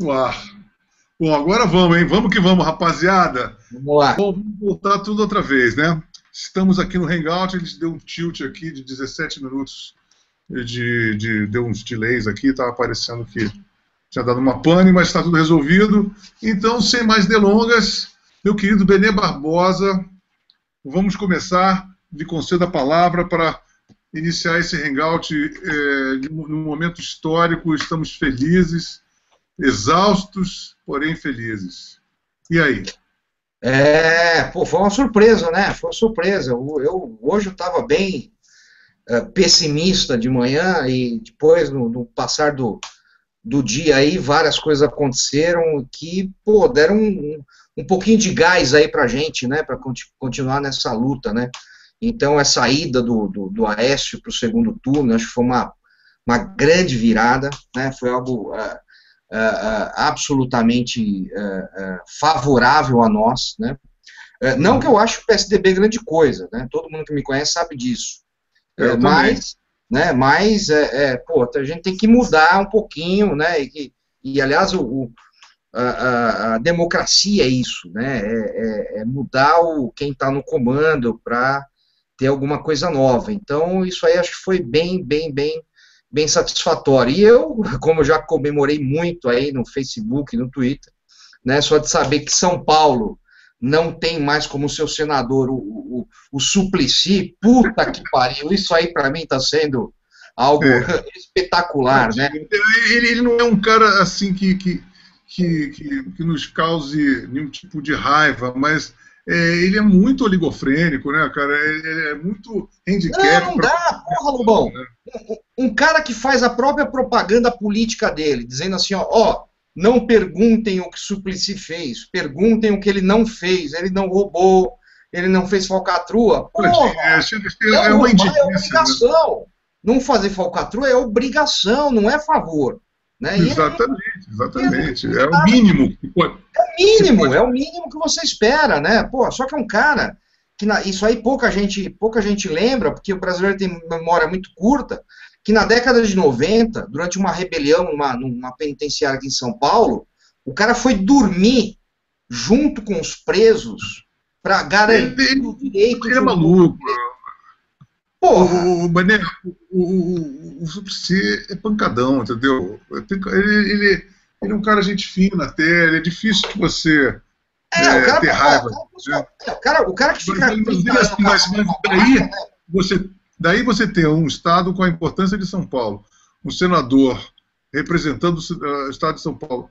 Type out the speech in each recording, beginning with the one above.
Uau. Bom, agora vamos, hein? Vamos que vamos, rapaziada. Vamos lá. Bom, vamos voltar tudo outra vez, né? Estamos aqui no Hangout, eles deu um tilt aqui de 17 minutos, deu uns delays aqui, estava aparecendo que tinha dado uma pane, mas está tudo resolvido. Então, sem mais delongas, meu querido Benê Barbosa, vamos começar. Lhe concedo a palavra para iniciar esse Hangout num momento histórico. Estamos felizes, exaustos, porém felizes. E aí? Pô, foi uma surpresa, né? Foi uma surpresa. Hoje eu estava bem pessimista de manhã e depois, no passar do dia aí, várias coisas aconteceram que, pô, deram um pouquinho de gás aí pra gente, né? Para continuar nessa luta, né? Então, essa ida do Aécio para o segundo turno, acho que foi uma grande virada, né? Foi algo absolutamente favorável a nós, né? Não que eu ache o PSDB grande coisa, né? Todo mundo que me conhece sabe disso. Mas pô, a gente tem que mudar um pouquinho, né? E aliás, a democracia é isso, né? É mudar quem está no comando para ter alguma coisa nova. Então, isso aí acho que foi bem satisfatório. E eu, como eu já comemorei muito aí no Facebook, no Twitter, né, só de saber que São Paulo não tem mais como seu senador o Suplicy, puta que pariu, isso aí para mim está sendo algo espetacular, né? Ele não é um cara assim que nos cause nenhum tipo de raiva, mas ele é muito oligofrênico, né, cara? Ele é muito handicap. Não dá, porra, Lobão. Né? Um cara que faz a própria propaganda política dele, dizendo assim, ó, não perguntem o que Suplicy fez, perguntem o que ele não fez, ele não roubou, ele não fez falcatrua. Porra, é uma indigência. É obrigação. Né? Não fazer falcatrua é obrigação, não é favor. Né? Exatamente. É o mínimo. É o mínimo que você espera, né? Pô, só que é um cara que isso aí pouca gente lembra, porque o brasileiro tem memória muito curta, que na década de 90, durante uma rebelião numa penitenciária aqui em São Paulo, o cara foi dormir junto com os presos para garantir o direito... Ele é maluco. Porra! O Suplicy é pancadão, entendeu? Ele é um cara gente fina até, é difícil que você ter raiva. O cara que fica... Mas daí você tem um Estado com a importância de São Paulo, um senador representando o Estado de São Paulo,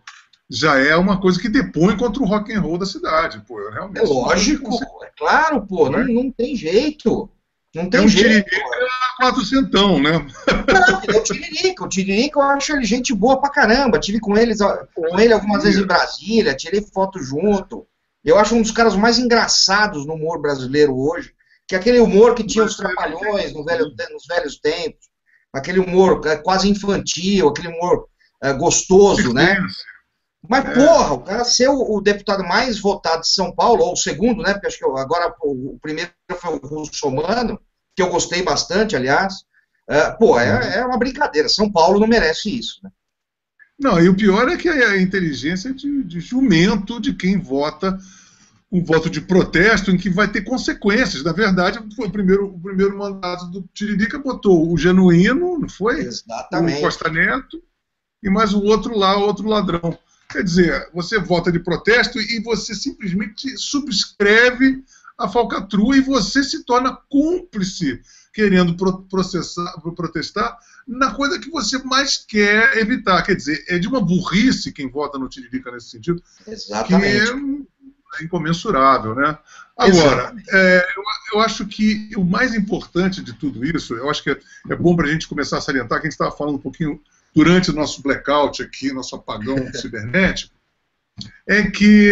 já é uma coisa que depõe contra o rock and roll da cidade. Pô, realmente, é lógico, é claro, pô, não tem jeito. Não tem jeito. Tiririca 400, né? Não, ele é o Tiririca eu acho ele gente boa pra caramba. Tive com ele algumas vezes em Brasília, tirei foto junto. Eu acho um dos caras mais engraçados no humor brasileiro hoje, que é aquele humor que tinha os Trapalhões nos velhos tempos, aquele humor quase infantil, aquele humor gostoso, né? Mas, porra, o cara ser o deputado mais votado de São Paulo, ou o segundo, né? Porque acho que agora o primeiro foi o Russomano, que eu gostei bastante, aliás. É uma brincadeira. São Paulo não merece isso, né? Não, e o pior é que a inteligência de jumento de quem vota um voto de protesto em que vai ter consequências. Na verdade, foi o primeiro mandato do Tiririca, botou o Genuíno, não foi? Exatamente. O Costa Neto, e mais o outro lá, outro ladrão. Quer dizer, você vota de protesto e você simplesmente subscreve a falcatrua e você se torna cúmplice querendo protestar na coisa que você mais quer evitar. Quer dizer, é de uma burrice quem vota no Tiririca nesse sentido. Exatamente. Que é incomensurável, né? Agora, eu acho que o mais importante de tudo isso, eu acho que é bom para a gente começar a salientar, que a gente estava falando um pouquinho durante o nosso blackout aqui, nosso apagão cibernético, é que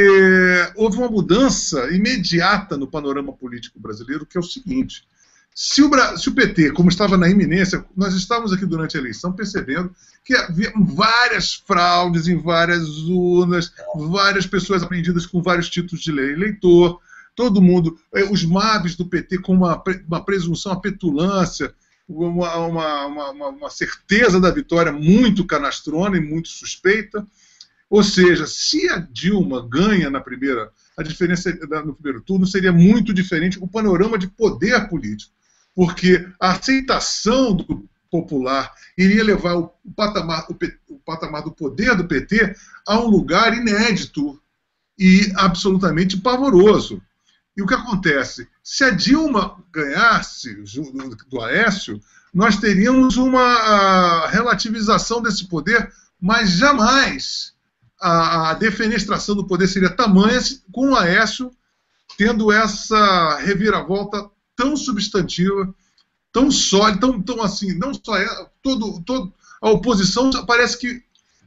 houve uma mudança imediata no panorama político brasileiro, que é o seguinte: se o PT, como estava na iminência, nós estávamos aqui durante a eleição percebendo que havia várias fraudes em várias urnas, várias pessoas apreendidas com vários títulos de eleitor, todo mundo, os MABs do PT com uma presunção à petulância, uma certeza da vitória muito canastrona e muito suspeita. Ou seja, se a Dilma ganha na primeira, a diferença no primeiro turno seria muito diferente, o panorama de poder político, porque a aceitação do popular iria levar o patamar do poder do PT a um lugar inédito e absolutamente pavoroso. E o que acontece? Se a Dilma ganhasse do Aécio, nós teríamos uma relativização desse poder, mas jamais a defenestração do poder seria tamanha com o Aécio tendo essa reviravolta tão substantiva, tão sólida, tão assim, não só a oposição parece que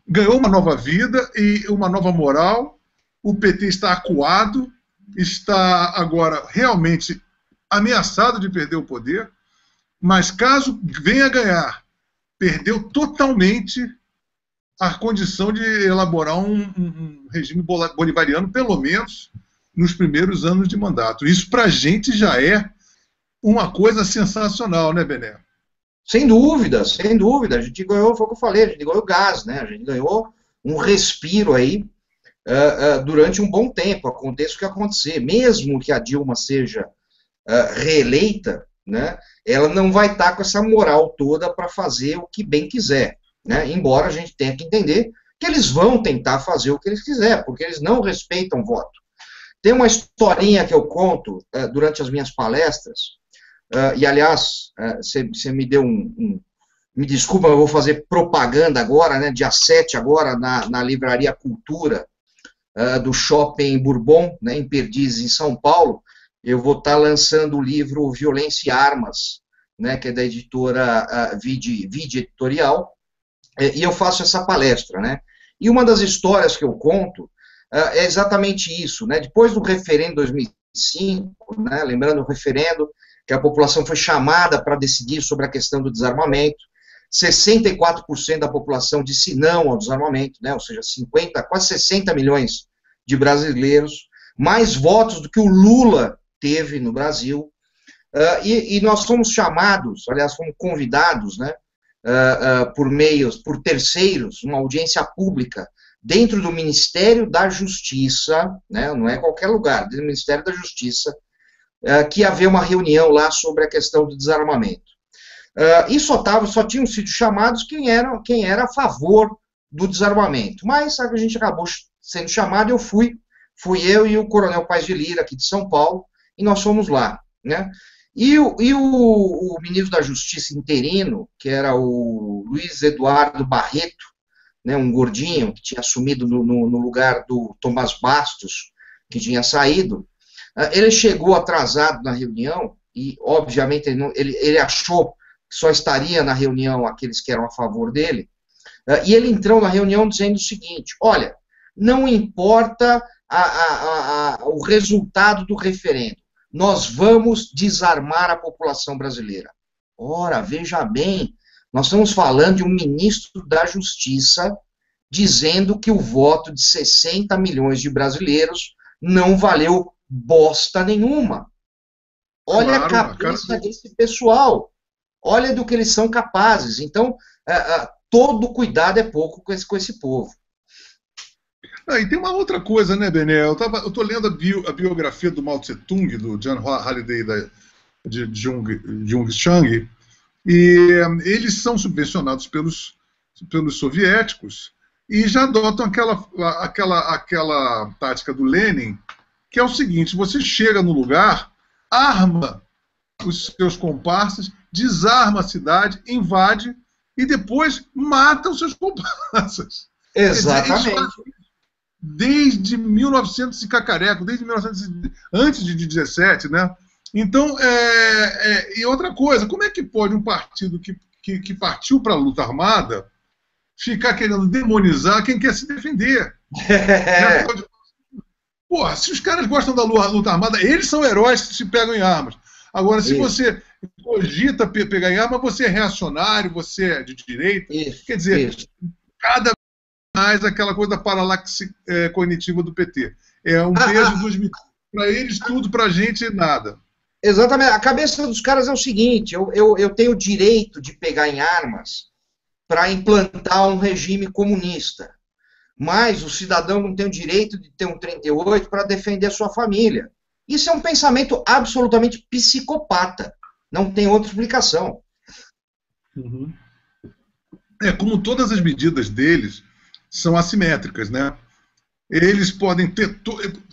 ganhou uma nova vida e uma nova moral, o PT está acuado, está agora realmente ameaçado de perder o poder, mas caso venha a ganhar, perdeu totalmente a condição de elaborar um regime bolivariano, pelo menos nos primeiros anos de mandato. Isso para a gente já é uma coisa sensacional, né, Bené? Sem dúvida, sem dúvida. A gente ganhou, foi o que eu falei, a gente ganhou gás, né? A gente ganhou um respiro aí durante um bom tempo, aconteça o que acontecer. Mesmo que a Dilma seja reeleita, né, ela não vai estar com essa moral toda para fazer o que bem quiser, né? Embora a gente tenha que entender que eles vão tentar fazer o que eles quiserem, porque eles não respeitam o voto. Tem uma historinha que eu conto durante as minhas palestras, e aliás, você me deu me desculpa, eu vou fazer propaganda agora, né, dia 7 agora, na Livraria Cultura, do Shopping Bourbon, né, em Perdizes, em São Paulo, eu vou estar lançando o livro Violência e Armas, né, que é da editora Vide Editorial, e eu faço essa palestra, né, e uma das histórias que eu conto é exatamente isso, né, depois do referendo de 2005, né, lembrando o referendo, que a população foi chamada para decidir sobre a questão do desarmamento, 64% da população disse não ao desarmamento, né, ou seja, quase 60 milhões de brasileiros, mais votos do que o Lula teve no Brasil, e nós fomos chamados, aliás, fomos convidados, né, por terceiros, uma audiência pública, dentro do Ministério da Justiça, né, não é qualquer lugar, dentro do Ministério da Justiça, que ia haver uma reunião lá sobre a questão do desarmamento. E só tinham sido chamados quem era a favor do desarmamento. Mas a gente acabou sendo chamado, fui eu e o Coronel Paes de Lira, aqui de São Paulo, e nós fomos lá, né? E o ministro da Justiça interino, que era o Luiz Eduardo Barreto, né, um gordinho que tinha assumido no lugar do Tomás Bastos, que tinha saído, ele chegou atrasado na reunião, e obviamente ele achou que só estaria na reunião aqueles que eram a favor dele, e ele entrou na reunião dizendo o seguinte: olha, não importa o resultado do referendo, nós vamos desarmar a população brasileira. Ora, veja bem, nós estamos falando de um ministro da Justiça dizendo que o voto de 60 milhões de brasileiros não valeu bosta nenhuma. Olha, claro, a cabeça desse pessoal. Olha do que eles são capazes. Então, todo cuidado é pouco com esse povo. E tem uma outra coisa, né, Bené? Eu estou lendo a biografia do Mao Tse-tung, do John Halliday, de Jung Chang, e eles são subvencionados pelos soviéticos e já adotam aquela tática do Lenin, que é o seguinte: você chega no lugar, arma os seus comparsas, desarma a cidade, invade e depois mata os seus comparsas. Exatamente. Desde 1900 e cacareco, antes de 17, né? Então, e outra coisa, como é que pode um partido que partiu para a luta armada ficar querendo demonizar quem quer se defender? Porra, se os caras gostam da luta armada, eles são heróis que se pegam em armas. Agora, se você cogita pegar em arma, você é reacionário, você é de direita. Quer dizer, cada vez mais aquela coisa da paralaxe cognitiva do PT. É um beijo dos mil. Para eles, tudo, para a gente, nada. Exatamente. A cabeça dos caras é o seguinte: eu tenho o direito de pegar em armas para implantar um regime comunista. mas o cidadão não tem o direito de ter um 38 para defender a sua família. Isso é um pensamento absolutamente psicopata. Não tem outra explicação. Uhum. Como todas as medidas deles são assimétricas, né? Eles podem ter...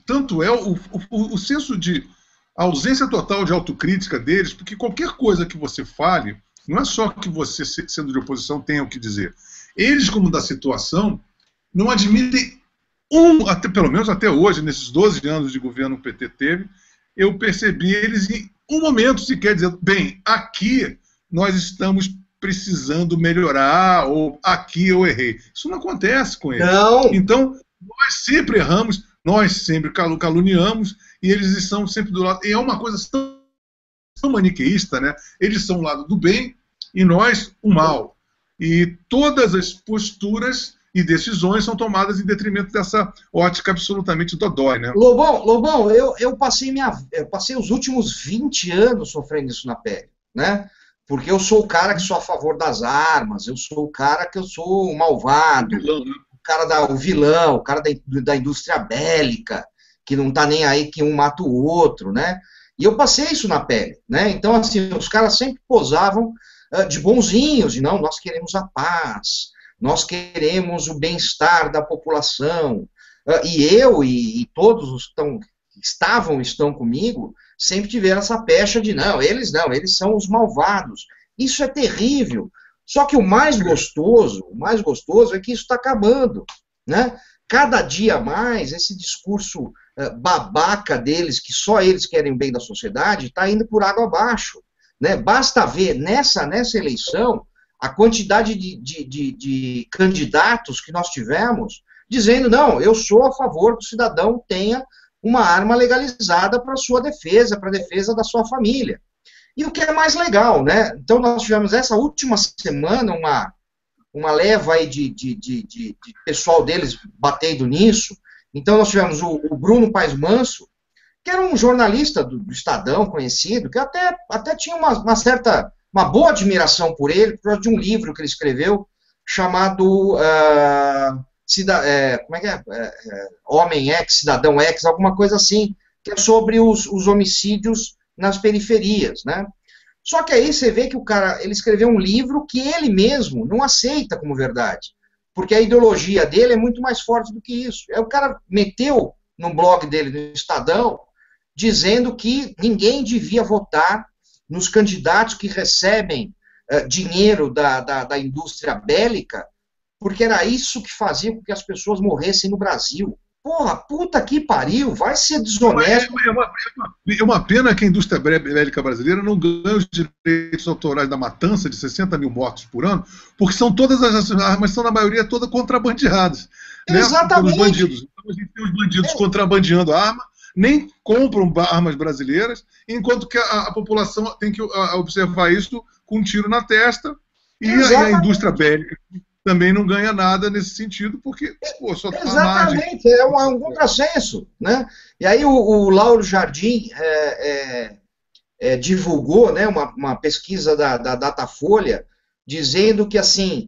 Tanto é o senso de ausência total de autocrítica deles, porque qualquer coisa que você fale, não é só que você, sendo de oposição, tenha o que dizer. Eles, como da situação, não admitem até, pelo menos até hoje, nesses 12 anos de governo que o PT teve, eu percebi eles em um momento sequer dizendo, bem, aqui nós estamos precisando melhorar, ou aqui eu errei. Isso não acontece com eles. Não. Então, nós sempre erramos, nós sempre caluniamos, e eles estão sempre do lado. E é uma coisa tão maniqueísta, né? Eles são o lado do bem e nós o mal. E todas as posturas e decisões são tomadas em detrimento dessa ótica absolutamente dodói, né? Lobão, eu passei os últimos 20 anos sofrendo isso na pele, né? Porque eu sou o cara que sou a favor das armas, eu sou o cara que eu sou o malvado, o vilão, o cara da indústria bélica, que não tá nem aí que um mata o outro, né? E eu passei isso na pele, né? Então, assim, os caras sempre posavam de bonzinhos, de não, nós queremos a paz, nós queremos o bem-estar da população. E eu e todos os que estão comigo, sempre tiveram essa pecha de não, eles são os malvados. Isso é terrível. Só que o mais gostoso é que isso está acabando, né? Cada dia mais, esse discurso babaca deles, que só eles querem o bem da sociedade, está indo por água abaixo, né? Basta ver nessa eleição a quantidade de candidatos que nós tivemos dizendo, não, eu sou a favor que o cidadão tenha uma arma legalizada para sua defesa, para a defesa da sua família. E o que é mais legal, né? Então nós tivemos essa última semana uma leva aí de pessoal deles batendo nisso. Então nós tivemos o Bruno Paes Manso, que era um jornalista do Estadão conhecido, que até tinha uma boa admiração por ele, por causa de um livro que ele escreveu, chamado como é que é? Homem X, Cidadão X, alguma coisa assim, que é sobre os homicídios nas periferias, né? Só que aí você vê que ele escreveu um livro que ele mesmo não aceita como verdade, porque a ideologia dele é muito mais forte do que isso. Aí o cara meteu no blog dele, no Estadão, dizendo que ninguém devia votar nos candidatos que recebem dinheiro da indústria bélica, porque era isso que fazia com que as pessoas morressem no Brasil. Porra, puta que pariu, vai ser desonesto. É uma pena que a indústria bélica brasileira não ganhe os direitos autorais da matança de 60 mil mortos por ano, porque todas as armas são, na maioria, todas contrabandeadas. Exatamente. Pelos bandidos. Então a gente tem os bandidos contrabandeando a arma, nem compram armas brasileiras, enquanto que a população tem que observar isso com um tiro na testa, e a indústria bélica também não ganha nada nesse sentido, porque só tá exatamente, é um contrassenso, né? E aí o Lauro Jardim divulgou, né, uma pesquisa da Datafolha, dizendo que assim,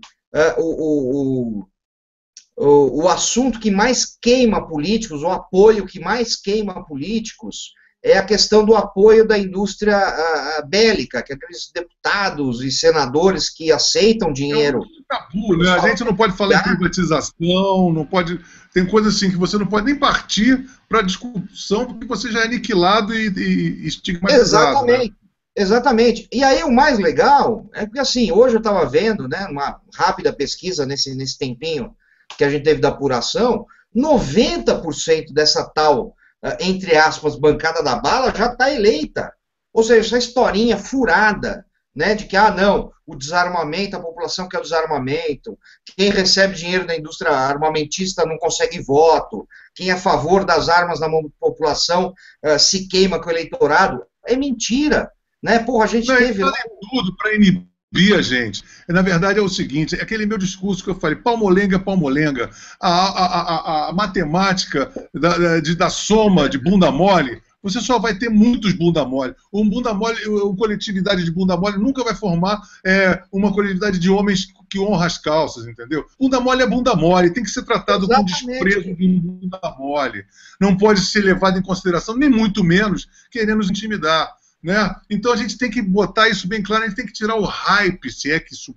o assunto que mais queima políticos, o apoio que mais queima políticos, é a questão do apoio da indústria bélica, que aqueles deputados e senadores que aceitam dinheiro. Tabu, né? A gente não pode falar em privatização, não pode. Tem coisas assim que você não pode nem partir para discussão, porque você já é aniquilado e estigmatizado. Exatamente. Né? Exatamente. E aí o mais legal é que, assim, hoje eu estava vendo, né, uma rápida pesquisa nesse tempinho que a gente teve da apuração, 90% dessa tal, entre aspas, bancada da bala já está eleita. Ou seja, essa historinha furada, né, de que, não, o desarmamento, a população quer o desarmamento, quem recebe dinheiro da indústria armamentista não consegue voto, quem é a favor das armas na mão da população se queima com o eleitorado. É mentira, né? Porra, a gente teve... tudo para inibir a gente. Na verdade é o seguinte, é aquele meu discurso que eu falei, palmolenga é palmolenga, a matemática da soma de bunda mole, você só vai ter muitos bunda mole. Uma coletividade de bunda mole nunca vai formar uma coletividade de homens que honram as calças, entendeu? Bunda mole é bunda mole, tem que ser tratado Exatamente. com desprezo de um bunda mole. Não pode ser levado em consideração, nem muito menos querendo nos intimidar, né? Então a gente tem que botar isso bem claro, a gente tem que tirar o hype, se é que isso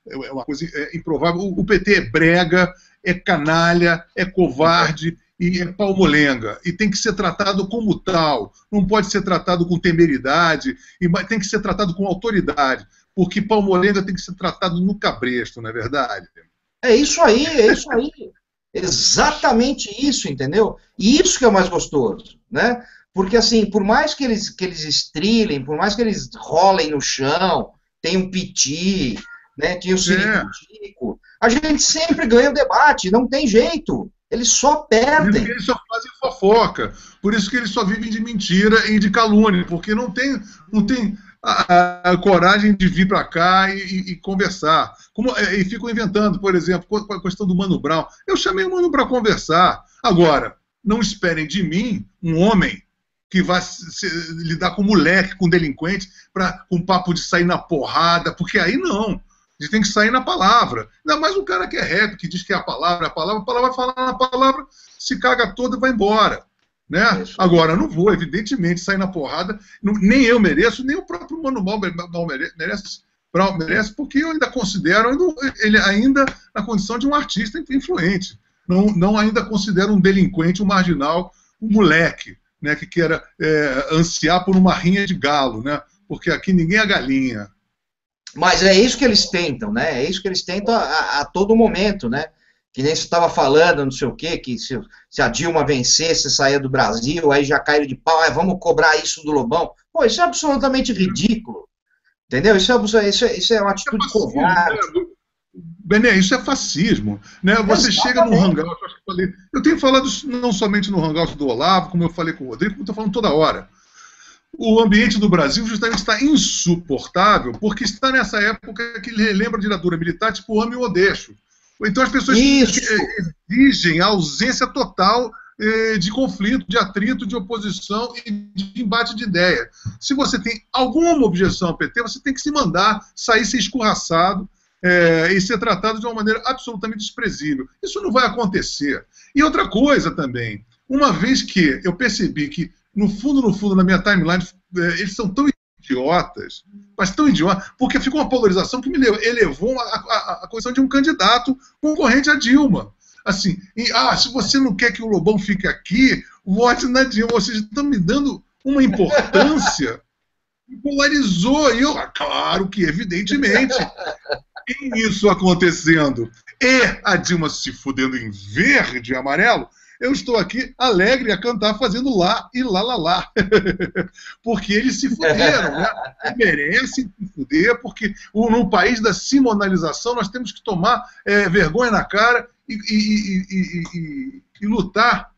é uma coisa improvável. O PT é brega, é canalha, é covarde e é palmolenga. E tem que ser tratado como tal. Não pode ser tratado com temeridade, tem que ser tratado com autoridade. Porque palmolenga tem que ser tratado no cabresto, não é verdade? É isso aí, é isso aí. Exatamente isso, entendeu? E isso que é o mais gostoso, né? Porque, assim, por mais que eles estrilem, por mais que eles rolem no chão, tem um piti, né, tem o ciricutico, a gente sempre ganha o debate, não tem jeito. Eles só perdem. Eles só fazem fofoca. Por isso que eles só vivem de mentira e de calúnia, porque não tem a coragem de vir para cá e conversar. E ficam inventando, por exemplo, com a questão do Mano Brown. Eu chamei o Mano para conversar. Agora, não esperem de mim um homem que vai lidar com moleque, com delinquente, com papo de sair na porrada, porque aí não. A gente tem que sair na palavra. Ainda mais um cara que é rap, que diz que é a palavra vai falar na palavra, se caga todo e vai embora. Né? Agora, não vou, evidentemente, sair na porrada, nem eu mereço, nem o próprio Mano Brown merece, porque eu ainda considero ele ainda na condição de um artista influente. Não ainda considero um delinquente, um marginal, um moleque, né, que queira ansiar por uma rinha de galo, né? Porque aqui ninguém é galinha. Mas é isso que eles tentam, né? É isso que eles tentam a todo momento, né? Que nem você estava falando, não sei o quê, que se a Dilma vencesse, saia do Brasil, aí já caíram de pau, vamos cobrar isso do Lobão. Pô, isso é absolutamente ridículo. Entendeu? Isso é uma atitude covarde. Bené, isso é fascismo. Né? Você chega no Hangout, eu tenho falado não somente no Hangout do Olavo, como eu falei com o Rodrigo, como eu estou falando toda hora. O ambiente do Brasil justamente está insuportável, porque está nessa época que lembra a ditadura militar, tipo Ame ou Deixo. Então as pessoas exigem a ausência total de conflito, de atrito, de oposição e de embate de ideia. Se você tem alguma objeção ao PT, você tem que se mandar, sair ser escorraçado e ser tratado de uma maneira absolutamente desprezível. Isso não vai acontecer. E outra coisa também, uma vez que eu percebi que no fundo, na minha timeline, eles são tão idiotas, mas tão idiotas, porque ficou uma polarização que me elevou a condição de um candidato concorrente a Dilma. Assim, se você não quer que o Lobão fique aqui, vote na Dilma. Ou seja, estão me dando uma importância que polarizou. E eu, claro que, evidentemente, tem isso acontecendo. E a Dilma se fudendo em verde e amarelo, eu estou aqui alegre a cantar, fazendo lá e lá, lá, lá. Porque eles se fuderam, né? Merecem se fuder, porque no país da simonalização nós temos que tomar vergonha na cara e lutar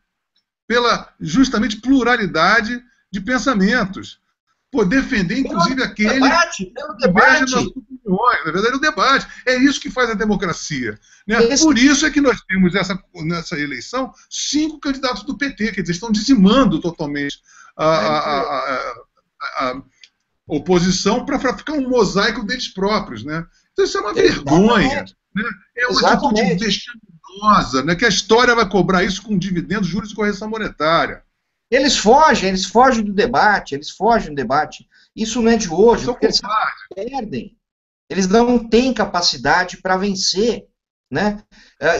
pela, justamente, pluralidade de pensamentos. Pô, defender, inclusive, aquele que debate. Nas opiniões, na verdade, o debate. É isso que faz a democracia. Né? Por isso é que nós temos nessa eleição 5 candidatos do PT, quer dizer, estão dizimando totalmente a oposição para ficar um mosaico deles próprios. Né? Então isso é uma vergonha. Né? É uma atitude vexaminosa, né? Que a história vai cobrar isso com dividendos, juros e correção monetária. Eles fogem do debate, Isso não é de hoje, porque eles perdem. Eles não têm capacidade para vencer, né?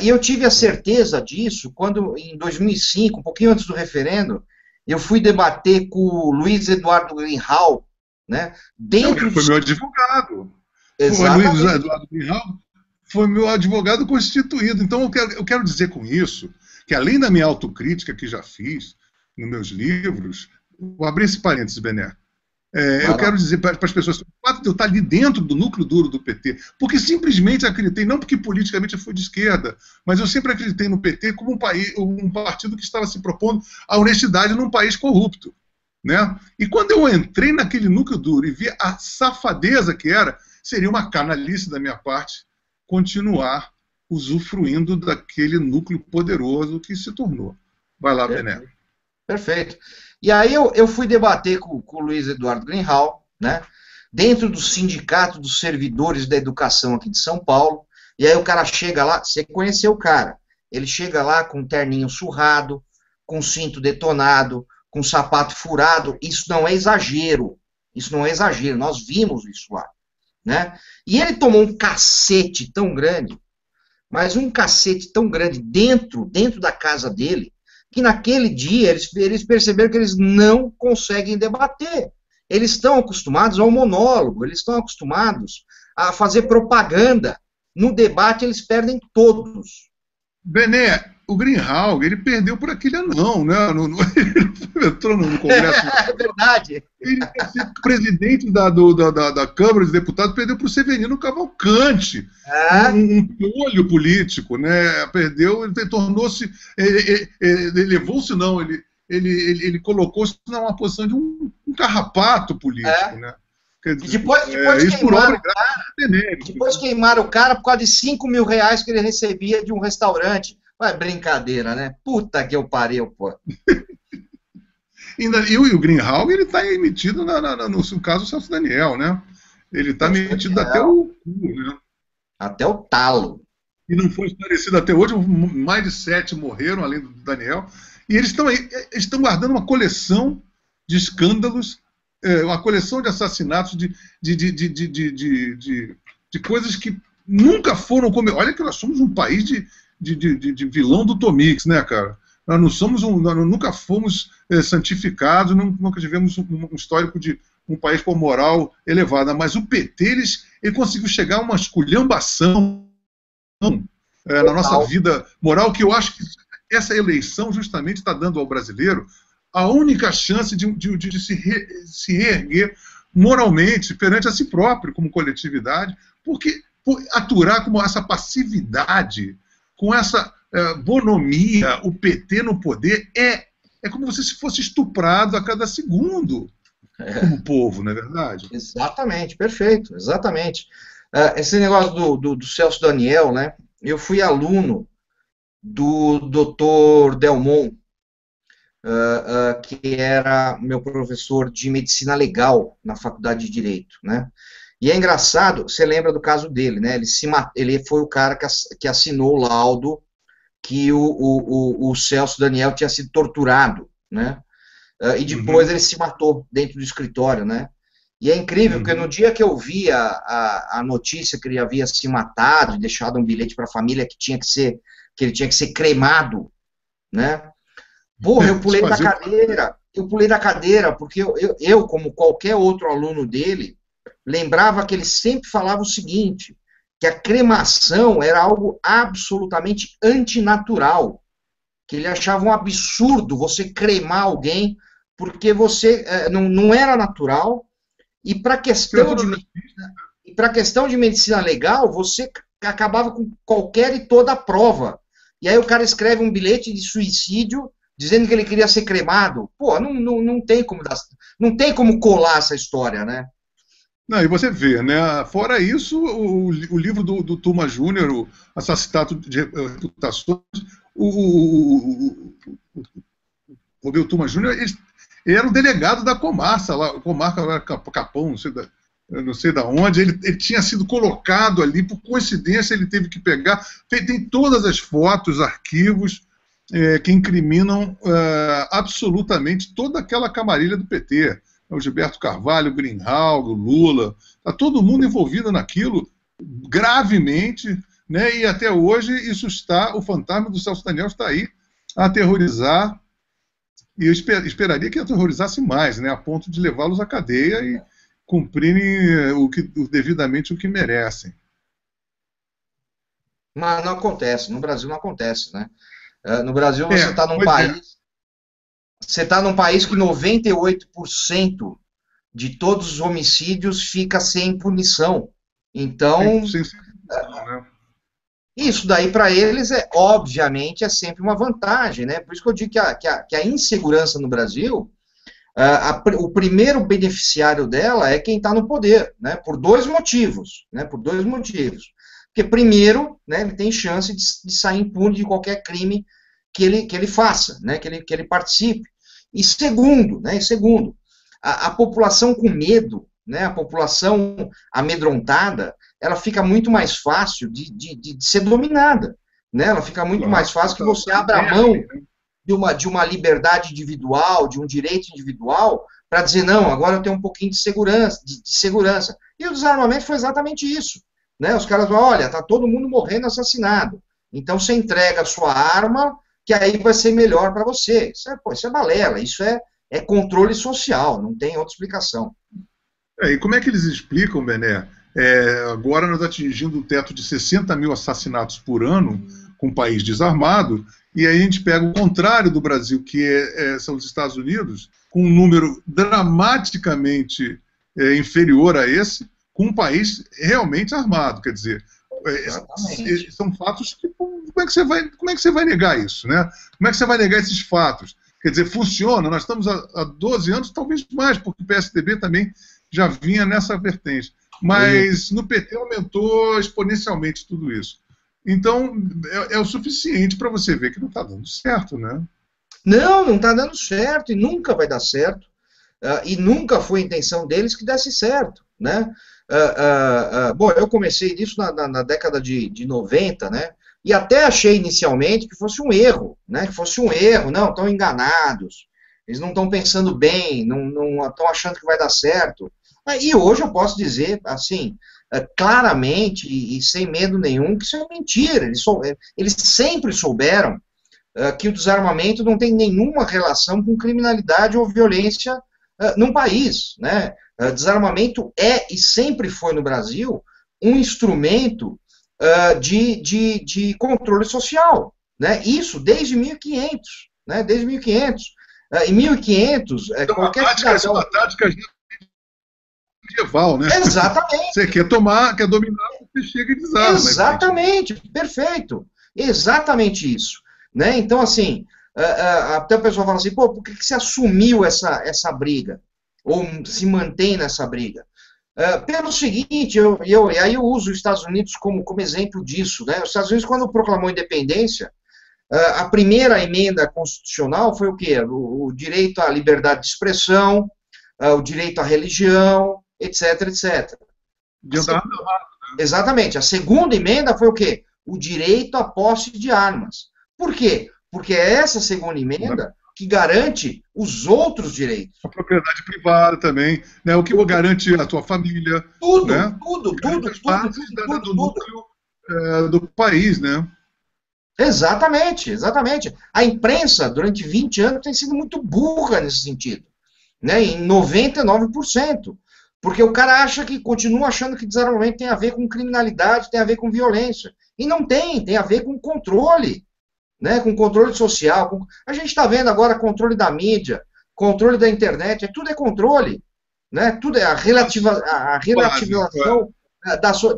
E eu tive a certeza disso quando, em 2005, um pouquinho antes do referendo, eu fui debater com o Luiz Eduardo Greenhalgh, né? Foi meu advogado. Exatamente. O Luiz Eduardo Greenhalgh foi meu advogado constituído. Então eu quero dizer com isso que, além da minha autocrítica que já fiz nos meus livros, vou abrir esse parênteses, Bené. Eu quero dizer para as pessoas, o fato de eu estar ali dentro do núcleo duro do PT, porque simplesmente acreditei, não porque politicamente eu fui de esquerda, mas eu sempre acreditei no PT como um partido que estava se propondo a honestidade num país corrupto. Né? E quando eu entrei naquele núcleo duro e vi a safadeza que era, seria uma canalice da minha parte continuar usufruindo daquele núcleo poderoso que se tornou. Vai lá, Bené. perfeito. E aí eu fui debater com o Luiz Eduardo Greenhalgh, né, dentro do Sindicato dos Servidores da Educação aqui de São Paulo, e aí o cara chega lá, você conheceu o cara, ele chega lá com um terninho surrado, com cinto detonado, com sapato furado, isso não é exagero, nós vimos isso lá, né, e ele tomou um cacete tão grande, mas um cacete tão grande dentro da casa dele, que naquele dia eles perceberam que eles não conseguem debater. Eles estão acostumados ao monólogo, eles estão acostumados a fazer propaganda. No debate eles perdem todos. Bené, o Greenhalgh, ele perdeu por aquele anão, né? Ele entrou no Congresso. É verdade. Ele ia ser presidente da Câmara dos Deputados, perdeu para o Severino Cavalcante, um olho político, né? Perdeu, ele tornou-se, ele levou-se não, ele colocou-se numa posição de um carrapato político, né? Quer dizer, depois queimaram o cara por causa de 5 mil reais que ele recebia de um restaurante. Vai, brincadeira, né? Puta que eu pariu, pô. E o Greenhalgh, ele está emitido no caso do Celso Daniel, né? Ele está emitido até o cu, né? Até o talo. E não foi esclarecido até hoje, mais de 7 morreram, além do Daniel. E eles estão guardando uma coleção de escândalos, uma coleção de assassinatos, de coisas que nunca foram... Olha que nós somos um país de vilão do Tomix, né, cara? Nós nunca fomos santificados, nunca tivemos um histórico de um país com moral elevada, mas o PT, ele conseguiu chegar a uma esculhambação na nossa vida moral, que eu acho que essa eleição justamente está dando ao brasileiro a única chance de se reerguer moralmente perante a si próprio, como coletividade, porque por aturar como essa passividade, com essa bonomia, o PT no poder, é como se fosse estuprado a cada segundo, como povo, não é verdade? Exatamente, perfeito, exatamente. Esse negócio do Celso Daniel, né? Eu fui aluno do Dr. Delmon, que era meu professor de medicina legal na faculdade de Direito, né? E é engraçado, você lembra do caso dele, né? Ele foi o cara que assinou o laudo que o Celso Daniel tinha sido torturado, né? E depois ele se matou dentro do escritório, né? E é incrível, porque no dia que eu vi a notícia que ele havia se matado e deixado um bilhete para a família que ele tinha que ser cremado, né? Porra, eu pulei da cadeira, porque eu, como qualquer outro aluno dele, lembrava que ele sempre falava o seguinte, que a cremação era algo absolutamente antinatural, que ele achava um absurdo você cremar alguém, porque você não era natural, e para questão de medicina legal, você acabava com qualquer e toda prova. E aí o cara escreve um bilhete de suicídio dizendo que ele queria ser cremado. Pô, não tem como colar essa história, né? Não, e você vê, né? Fora isso, o livro do Tuma Júnior, o Assassinato de Reputações, o Romeu Tuma Júnior, ele era o delegado da comarca lá, Capão, não sei da onde, ele tinha sido colocado ali, por coincidência ele teve que pegar, tem todas as fotos, arquivos, que incriminam absolutamente toda aquela camarilha do PT, o Gilberto Carvalho, o Greenhalgh, o Lula, está todo mundo envolvido naquilo, gravemente, né, e até hoje o fantasma do Celso Daniel está aí a aterrorizar, e eu esperaria que aterrorizasse mais, né, a ponto de levá-los à cadeia e cumprirem devidamente o que merecem. Mas não acontece, no Brasil não acontece, né? No Brasil você está num país... Você está num país que 98% de todos os homicídios fica sem punição. Então, isso daí para eles obviamente é sempre uma vantagem, né? Por isso que eu digo que a insegurança no Brasil, o primeiro beneficiário dela é quem está no poder, né? Por dois motivos, né? Por dois motivos. Porque primeiro, né, ele tem chance de sair impune de qualquer crime que ele faça, né? Que ele participe. E segundo, a população com medo, né, a população amedrontada, ela fica muito mais fácil de ser dominada, né? Ela fica muito mais fácil que você abra a mão de uma liberdade individual, de um direito individual, para dizer, não, agora eu tenho um pouquinho de segurança, segurança. E o desarmamento foi exatamente isso, né? Os caras falam, olha, tá todo mundo morrendo assassinado, então você entrega a sua arma, que aí vai ser melhor para você. Isso é balela, isso é controle social, não tem outra explicação. E como é que eles explicam, Bené? Agora nós atingindo o teto de 60 mil assassinatos por ano, com o país desarmado, e aí a gente pega o contrário do Brasil, que são os Estados Unidos, com um número dramaticamente inferior a esse, com um país realmente armado. Quer dizer, são fatos que... Como é que você vai negar isso, né? Como é que você vai negar esses fatos? Quer dizer, funciona, nós estamos há 12 anos, talvez mais, porque o PSDB também já vinha nessa vertente. Mas no PT aumentou exponencialmente tudo isso. Então, é o suficiente para você ver que não está dando certo, né? Não está dando certo e nunca vai dar certo. E nunca foi a intenção deles que desse certo, né? Bom, eu comecei nisso na década de 90, né? E até achei inicialmente que fosse um erro, né? Que fosse um erro, não, estão enganados, eles não estão pensando bem, não estão achando que vai dar certo. E hoje eu posso dizer, assim, claramente e sem medo nenhum, que isso é mentira. Eles sempre souberam que o desarmamento não tem nenhuma relação com criminalidade ou violência num país, né? Desarmamento é e sempre foi no Brasil um instrumento de controle social, né? Isso desde 1500, né? Desde 1500. Em 1500, qualquer cidadão... Uma tática medieval, né? Exatamente. Você quer dominar, você chega e desarma. Exatamente, perfeito. Exatamente isso. Né? Então, assim, até o pessoal fala assim, pô, por que você assumiu essa briga? Ou se mantém nessa briga? Pelo seguinte, aí eu uso os Estados Unidos como exemplo disso. Né? Os Estados Unidos, quando proclamou a independência, a primeira emenda constitucional foi o quê? O direito à liberdade de expressão, o direito à religião, etc, etc. Exatamente. A segunda emenda foi o quê? O direito à posse de armas. Por quê? Porque é essa segunda emenda que garante os outros direitos. A propriedade privada também, né? O que garante a tua família. Tudo, né? tudo. Do núcleo do país, né? Exatamente. A imprensa, durante 20 anos, tem sido muito burra nesse sentido. Né? Em 99%. Porque o cara continua achando que desarmamento tem a ver com criminalidade, tem a ver com violência. E não tem a ver com controle. Né, com controle social, a gente está vendo agora controle da mídia, controle da internet, tudo é controle, né, tudo é a relativização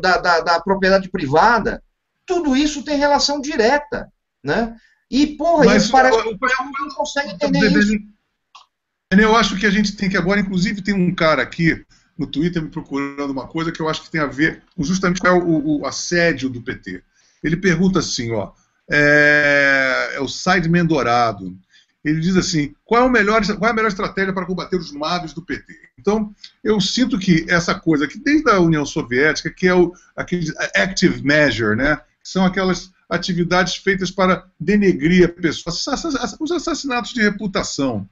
da propriedade privada, tudo isso tem relação direta, né, e porra, mas parece que não consegue entender isso. Eu acho que a gente tem que agora, inclusive tem um cara aqui no Twitter me procurando uma coisa que eu acho que tem a ver com justamente o assédio do PT. Ele pergunta assim, ó, o Sideman Dourado. Ele diz assim, qual é a melhor estratégia para combater os malos do PT? Então, eu sinto que essa coisa, que desde a União Soviética, que é aquele active measure, né, são aquelas atividades feitas para denegrir a pessoa, os assassinatos de reputação,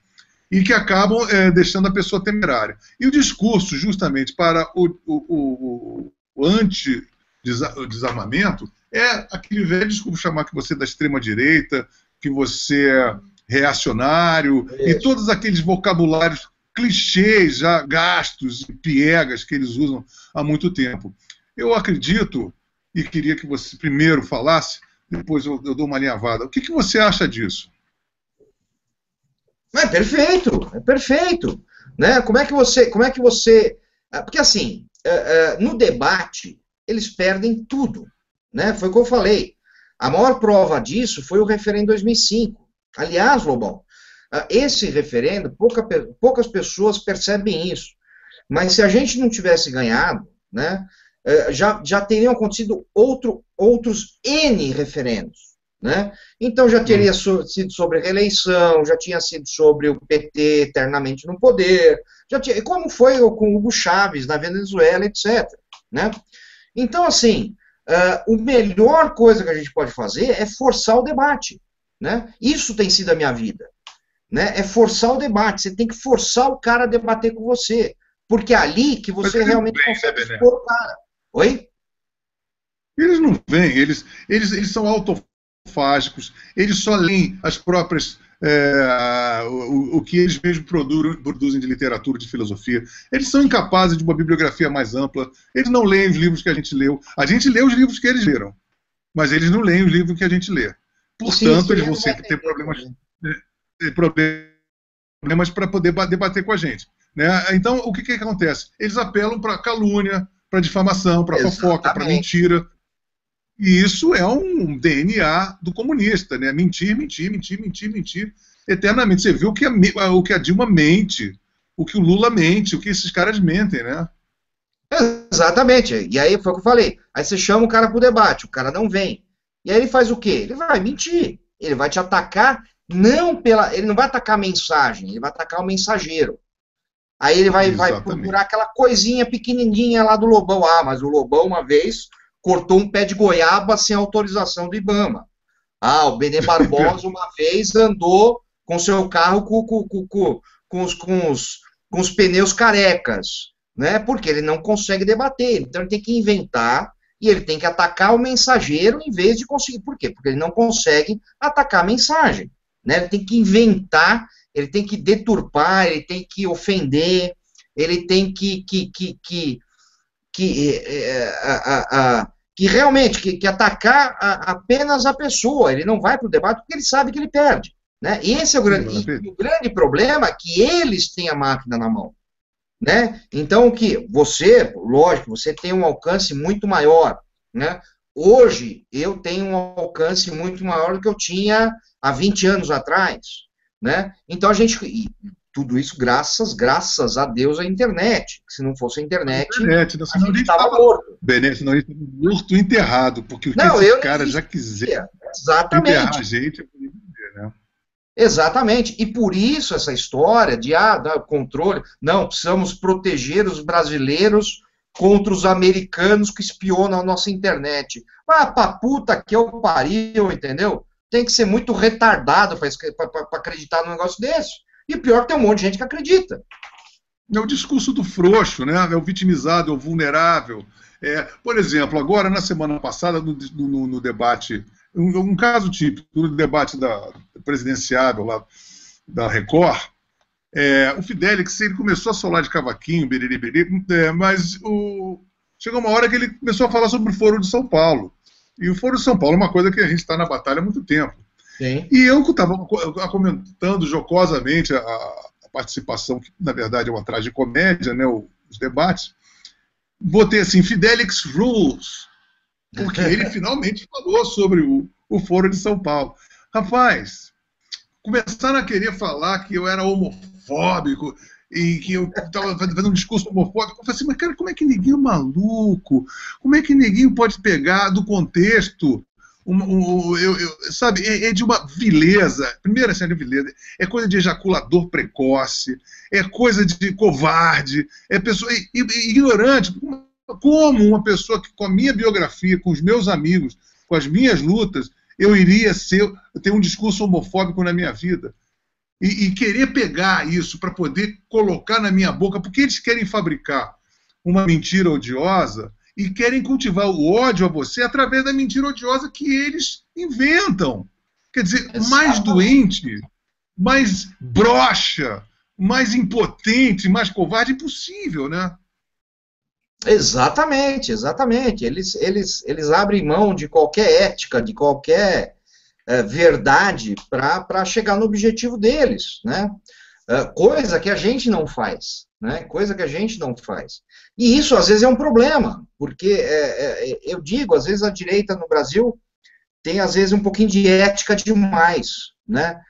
e que acabam deixando a pessoa temerária. E o discurso, justamente, para o anti-desarmamento, é aquele velho discurso chamar que você é da extrema-direita, que você é reacionário, e todos aqueles vocabulários clichês, já gastos e piegas que eles usam há muito tempo. Eu acredito, e queria que você primeiro falasse, depois eu dou uma alinhavada. O que você acha disso? É perfeito. Né? Como é que você... Porque assim, no debate, eles perdem tudo. Né? Foi o que eu falei. A maior prova disso foi o referendo em 2005. Aliás, Lobão, esse referendo, poucas pessoas percebem isso. Mas se a gente não tivesse ganhado, né, já teriam acontecido outros N referendos. né? Então já teria sido sobre reeleição, já tinha sido sobre o PT eternamente no poder, como foi com Hugo Chávez na Venezuela, etc., né? Então, assim, a melhor coisa que a gente pode fazer é forçar o debate, né? Isso tem sido a minha vida, né? É forçar o debate, você tem que forçar o cara a debater com você, porque é ali que você realmente consegue expor o cara. Oi? Eles não vêm, eles são autofágicos, eles só leem as próprias, o que eles mesmos produzem de literatura, de filosofia. Eles são incapazes de uma bibliografia mais ampla, eles não leem os livros que a gente leu. A gente lê os livros que eles leram, mas eles não leem os livros que a gente lê. Portanto, eles vão sempre ter problemas para poder debater com a gente, né? Então, o que acontece? Eles apelam para calúnia, para difamação, para fofoca, para mentira. E isso é um DNA do comunista, né? Mentir, mentir, mentir, mentir, mentir eternamente. Você viu o que a Dilma mente, o que o Lula mente, o que esses caras mentem, né? Exatamente. E aí foi o que eu falei. Aí você chama o cara pro debate, o cara não vem. E aí ele faz o quê? Ele vai mentir. Ele vai te atacar, ele não vai atacar a mensagem, ele vai atacar o mensageiro. Aí ele vai procurar aquela coisinha pequenininha lá do Lobão. Ah, mas o Lobão uma vez cortou um pé de goiaba sem autorização do IBAMA. Ah, o Benê Barbosa uma vez andou com seu carro com os pneus carecas, né? Porque ele não consegue debater. Então ele tem que inventar e ele tem que atacar o mensageiro em vez de conseguir. Por quê? Porque ele não consegue atacar a mensagem, né? Ele tem que inventar, ele tem que deturpar, ele tem que ofender, ele tem que realmente atacar apenas a pessoa. Ele não vai para o debate porque ele sabe que ele perde, né? E esse é o grande problema, que eles têm a máquina na mão, né? Então, que você, lógico, você tem um alcance muito maior, né? Hoje, eu tenho um alcance muito maior do que eu tinha há 20 anos atrás, né? Então, tudo isso graças a Deus à internet. Se não fosse a internet a gente estava morto. Senão a gente estava morto e enterrado, porque o que esses caras já quiseram enterrar a gente, né? Exatamente. E por isso essa história de controle. Não, precisamos proteger os brasileiros contra os americanos que espionam a nossa internet. Ah, pra puta que eu pariu, entendeu? Tem que ser muito retardado para acreditar num negócio desse. E pior, tem um monte de gente que acredita. É o discurso do frouxo, né? É o vitimizado, é o vulnerável. Por exemplo, agora, na semana passada, no debate, um caso típico, no debate presidenciável lá da Record, o Fidelix, ele começou a solar de cavaquinho, mas chegou uma hora que ele começou a falar sobre o Foro de São Paulo. E o Foro de São Paulo é uma coisa que a gente está na batalha há muito tempo. Sim. E eu estava comentando jocosamente a participação, que na verdade é uma tragicomédia, né, os debates, botei assim, Fidelix Rules, porque ele finalmente falou sobre o Foro de São Paulo. Rapaz, começaram a querer falar que eu era homofóbico e que eu estava fazendo um discurso homofóbico. Eu falei assim, mas cara, como é que ninguém é maluco? Como é que ninguém pode pegar do contexto? Sabe, é de uma vileza. Primeiro, assim, é de vileza. É coisa de ejaculador precoce, é coisa de covarde, é pessoa ignorante. Como uma pessoa que, com a minha biografia, com os meus amigos, com as minhas lutas, eu iria ter um discurso homofóbico na minha vida? E querer pegar isso para poder colocar na minha boca, porque eles querem fabricar uma mentira odiosa e querem cultivar o ódio a você através da mentira odiosa que eles inventam. Quer dizer, mais doente, mais broxa, mais impotente, mais covarde, impossível, né? Exatamente, exatamente. Eles abrem mão de qualquer ética, de qualquer verdade para chegar no objetivo deles, né? Coisa que a gente não faz, né? Coisa que a gente não faz. E isso, às vezes, é um problema, porque, eu digo, às vezes a direita no Brasil tem, às vezes, um pouquinho de ética demais, né?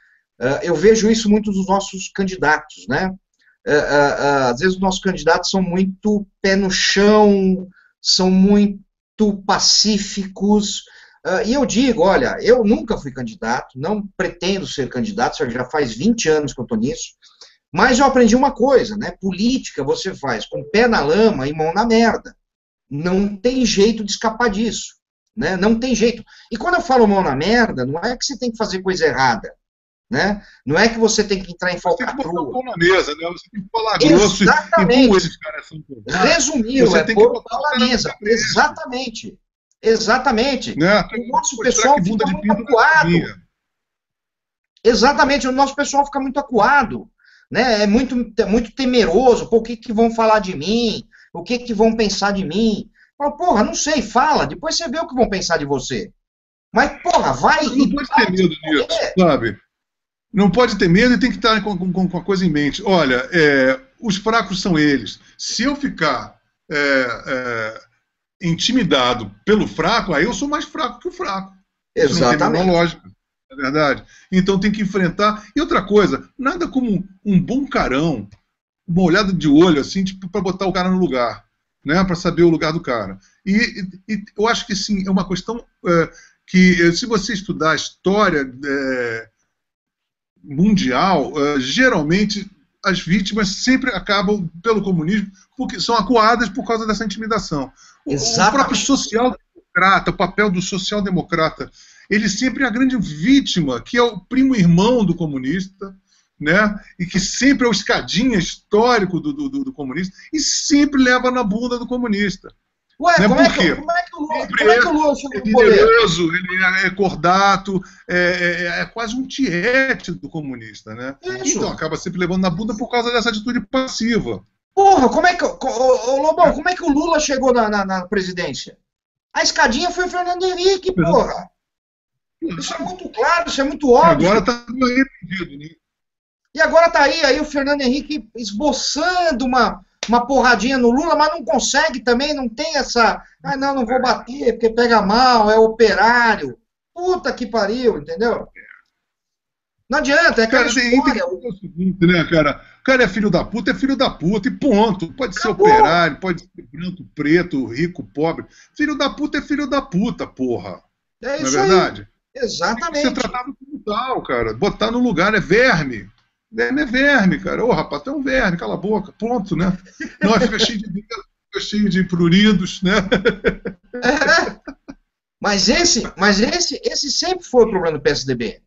Eu vejo isso muito dos nossos candidatos, né? Às vezes os nossos candidatos são muito pé no chão, são muito pacíficos, E eu digo, olha, eu nunca fui candidato, não pretendo ser candidato, já faz 20 anos que eu estou nisso, mas eu aprendi uma coisa, né? Política você faz com pé na lama e mão na merda. Não tem jeito de escapar disso, né? Não tem jeito. E quando eu falo mão na merda, não é que você tem que fazer coisa errada, né? Não é que você tem que entrar em falcatrua. Você tem que botar o pão na mesa, né? Você tem que falar grosso e como esses caras são. Resumiu, é pôr o pão na mesa. Exatamente. Exatamente. Né? O nosso pessoal fica muito acuado. Exatamente, o nosso pessoal fica muito acuado, né? É muito temeroso. Pô, o que vão falar de mim? O que vão pensar de mim? Fala, porra, não sei, fala. Depois você vê o que vão pensar de você. Mas, porra, vai... Não pode ter medo disso, sabe? Não pode ter medo e tem que estar com a coisa em mente. Olha, os fracos são eles. Se eu ficar intimidado pelo fraco, aí eu sou mais fraco que o fraco. Isso não tem nenhuma lógica, é verdade. Então tem que enfrentar. E outra coisa, nada como um bom carão, uma olhada de olho, assim, tipo, para botar o cara no lugar, né? Para saber o lugar do cara. E eu acho que, sim, é uma questão que, se você estudar a história mundial, geralmente as vítimas sempre acabam pelo comunismo porque são acuadas por causa dessa intimidação. O próprio social-democrata, o papel do social-democrata, ele sempre é a grande vítima, que é o primo irmão do comunista, né? E que sempre é o escadinha histórico do comunista e sempre leva na bunda do comunista. Ué, né? como é que o Lula chegou no poder? Ele é cordato, é quase um tiete do comunista, né? Isso. Então acaba sempre levando na bunda por causa dessa atitude passiva. Porra, Lobão, como é que o Lula chegou na presidência? A escadinha foi o Fernando Henrique, porra. Isso é muito claro, isso é muito óbvio. Agora tá arrependido, né? E agora tá aí o Fernando Henrique esboçando uma porradinha no Lula, mas não consegue também, não tem essa... Ah, não vou bater, porque pega mal, é operário. Puta que pariu, entendeu? Não adianta, é aquela história. É o seguinte, né, cara? O cara é filho da puta, e ponto. Pode ser Acabou. Operário, pode ser branco, preto, rico, pobre. Filho da puta é filho da puta, porra. É isso. Não é verdade? Aí. Exatamente. Tem que ser tratado como tal, cara. Botar no lugar, é verme. É verme, cara. Ô, rapaz, tu é um verme, cala a boca. Ponto, né? Não, fica cheio de dedos, fica cheio de pruridos, né? Mas esse sempre foi o problema do PSDB.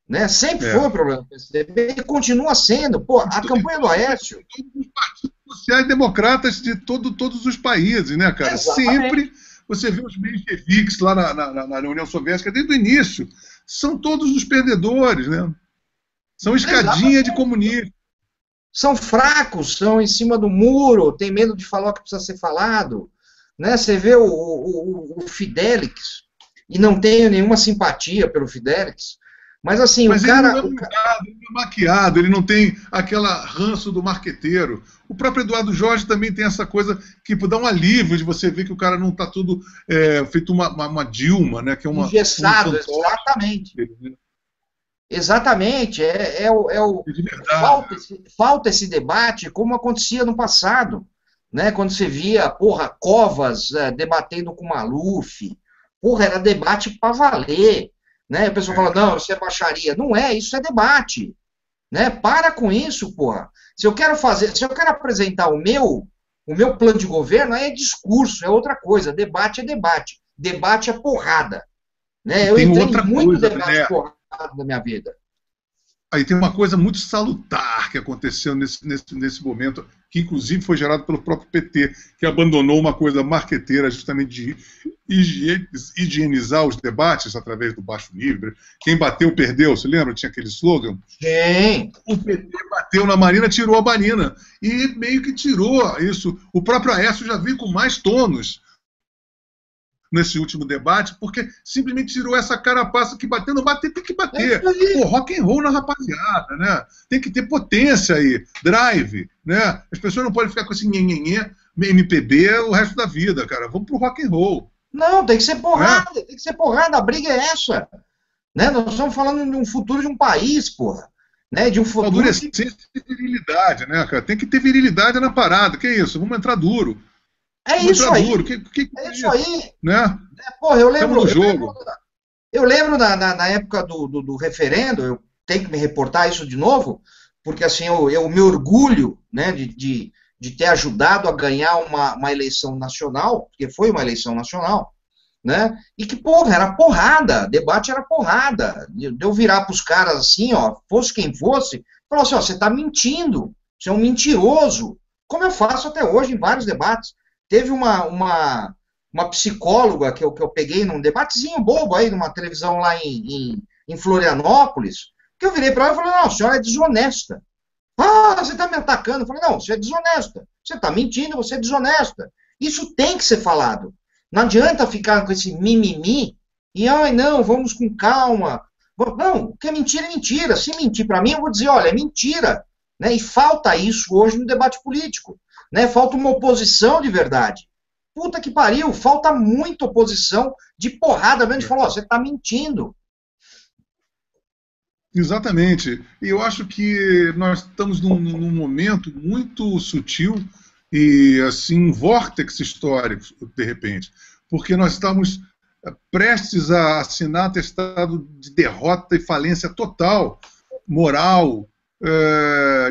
Né? Sempre foi o problema do PSDB e continua sendo. Pô, a campanha do Aécio... Todos os partidos sociais-democratas de todos os países, né, cara? Exatamente. Sempre você vê os mencheviques lá na União Soviética, desde o início, são todos os perdedores, né? São escadinha de comunismo. São fracos, são em cima do muro, tem medo de falar o que precisa ser falado. Né? Você vê o Fidelix, e não tenho nenhuma simpatia pelo Fidelix, mas assim, mas o cara... ele não é mudado, ele não é maquiado, ele não tem aquela ranço do marqueteiro. O próprio Eduardo Jorge também tem essa coisa que dá um alívio de você ver que o cara não está todo feito uma Dilma, né? Que é uma... engessado, exatamente. Né? Exatamente, falta esse debate como acontecia no passado, né? Quando você via, porra, Covas debatendo com Maluf, porra, era debate para valer, né? O pessoal fala, não, isso é baixaria. Não é, isso é debate, né? Para com isso, porra. Se eu quero apresentar o meu plano de governo, aí é discurso, é outra coisa, debate é debate, debate é porrada, né? Eu entrei em muito debate porrada da minha vida. Aí tem uma coisa muito salutar que aconteceu nesse momento, que inclusive foi gerado pelo próprio PT, que abandonou uma coisa marqueteira justamente de higienizar os debates através do baixo nível. Quem bateu, perdeu. Você lembra? Tinha aquele slogan? Sim. O PT bateu na Marina, tirou a Marina. E meio que tirou isso. O próprio Aécio já veio com mais tônus nesse último debate, porque simplesmente tirou essa carapaça que bater, não bater, tem que bater. Pô, rock and roll na rapaziada, né? Tem que ter potência aí, drive, né? As pessoas não podem ficar com esse nhenhenhê, MPB o resto da vida, cara. Vamos pro rock and roll. Não, tem que ser porrada, tem que ser porrada, a briga é essa. Né? Nós estamos falando de um futuro de um país, porra. Né? De um futuro... Adolescência de virilidade, né, cara? Tem que ter virilidade na parada, que é isso? Vamos entrar duro. É isso aí. Duro. É isso aí. Né? Porra, eu Estamos lembro, no jogo. eu lembro na época do referendo, eu tenho que me reportar isso de novo, porque assim, eu me orgulho, né, de ter ajudado a ganhar uma eleição nacional, porque foi uma eleição nacional, né, e que, porra, era porrada, debate era porrada, de eu virar para os caras assim, ó, fosse quem fosse, falar assim, ó, você está mentindo, você é um mentiroso, como eu faço até hoje em vários debates. Teve uma psicóloga que eu peguei num debatezinho bobo aí, numa televisão lá em Florianópolis, que eu virei para ela e falei, não, a senhora é desonesta. Ah, você está me atacando. Eu falei, não, você é desonesta. Você está mentindo, você é desonesta. Isso tem que ser falado. Não adianta ficar com esse mimimi e, ai, não, vamos com calma. Não, o que é mentira é mentira. Se mentir para mim, eu vou dizer, olha, é mentira. Né? E falta isso hoje no debate político. Né? Falta uma oposição de verdade. Puta que pariu, falta muita oposição de porrada mesmo, de falar, ó, você está mentindo. Exatamente. E eu acho que nós estamos num momento muito sutil e, assim, um vórtice histórico, de repente, porque nós estamos prestes a assinar atestado de derrota e falência total, moral,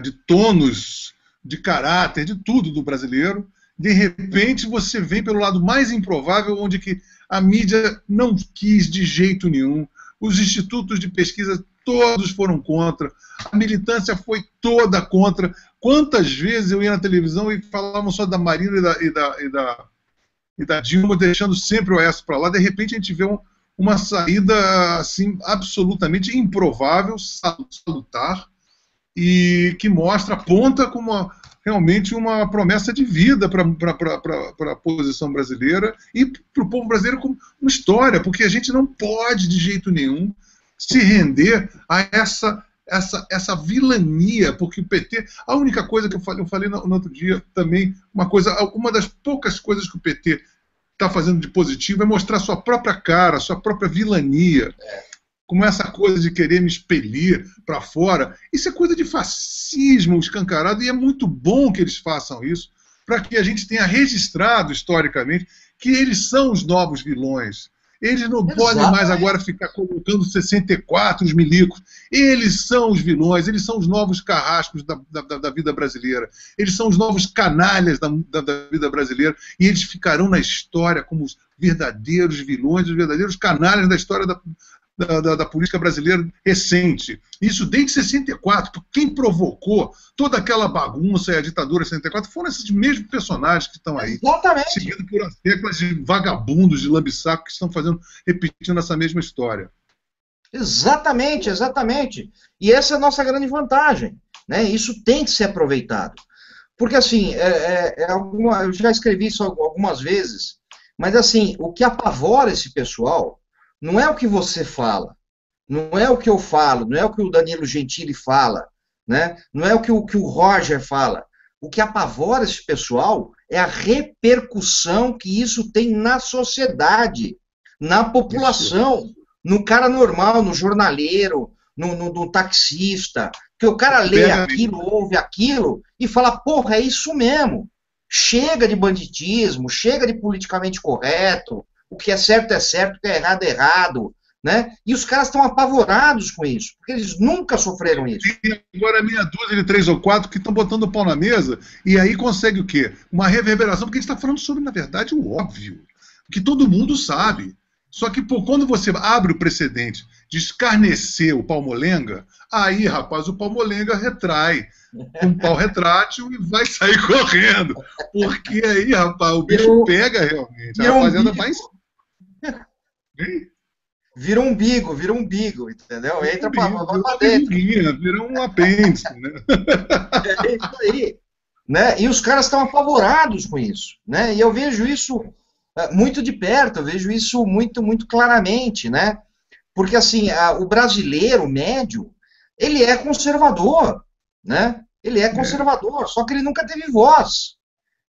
de tônus, de caráter, de tudo do brasileiro. De repente, você vem pelo lado mais improvável, onde que a mídia não quis de jeito nenhum, os institutos de pesquisa todos foram contra, a militância foi toda contra. Quantas vezes eu ia na televisão e falavam só da Marina e da Dilma, deixando sempre o Oeste para lá, de repente a gente vê uma saída assim, absolutamente improvável, salutar, e que mostra, aponta como realmente uma promessa de vida para a posição brasileira e para o povo brasileiro como uma história, porque a gente não pode de jeito nenhum se render a essa vilania, porque o PT, a única coisa que eu falei no outro dia também, uma das poucas coisas que o PT está fazendo de positivo é mostrar sua própria cara, sua própria vilania. Como essa coisa de querer me expelir para fora, isso é coisa de fascismo escancarado, e é muito bom que eles façam isso, para que a gente tenha registrado historicamente que eles são os novos vilões. Eles não podem mais agora ficar colocando 64, os milicos. Eles são os vilões, eles são os novos carrascos da vida brasileira. Eles são os novos canalhas da vida brasileira, e eles ficarão na história como os verdadeiros vilões, os verdadeiros canalhas da história da política brasileira recente. Isso desde 64, porque quem provocou toda aquela bagunça e a ditadura de 64 foram esses mesmos personagens que estão aí. Exatamente. Seguido por as teclas de vagabundos, de lambisaco, que estão repetindo essa mesma história. Exatamente, exatamente. E essa é a nossa grande vantagem. Né? Isso tem que ser aproveitado. Porque, assim, eu já escrevi isso algumas vezes, mas, assim, o que apavora esse pessoal não é o que você fala, não é o que eu falo, não é o que o Danilo Gentili fala, né? Não é o que o Roger fala. O que apavora esse pessoal é a repercussão que isso tem na sociedade, na população, no cara normal, no jornaleiro, no taxista, que o cara lê aquilo, ouve aquilo e fala, porra, é isso mesmo. Chega de banditismo, chega de politicamente correto, o que é certo, o que é errado, né? E os caras estão apavorados com isso, porque eles nunca sofreram isso. Tem agora meia dúzia de 3 ou 4 que estão botando o pau na mesa, e aí consegue o quê? Uma reverberação, porque a gente está falando sobre, na verdade, o óbvio, que todo mundo sabe. Só que quando você abre o precedente de escarnecer o Palmolenga, aí, rapaz, o Palmolenga retrai um pau retrátil e vai sair correndo. Porque aí, rapaz, o bicho pega realmente. A rapaziada vai... Vira um umbigo, entendeu? Entra para dentro. Vira um apêndice, né? É isso aí. Né? E os caras estão apavorados com isso. Né? E eu vejo isso muito de perto, eu vejo isso muito, muito claramente, né? Porque, assim, o brasileiro médio, ele é conservador, né? Ele é conservador, só que ele nunca teve voz,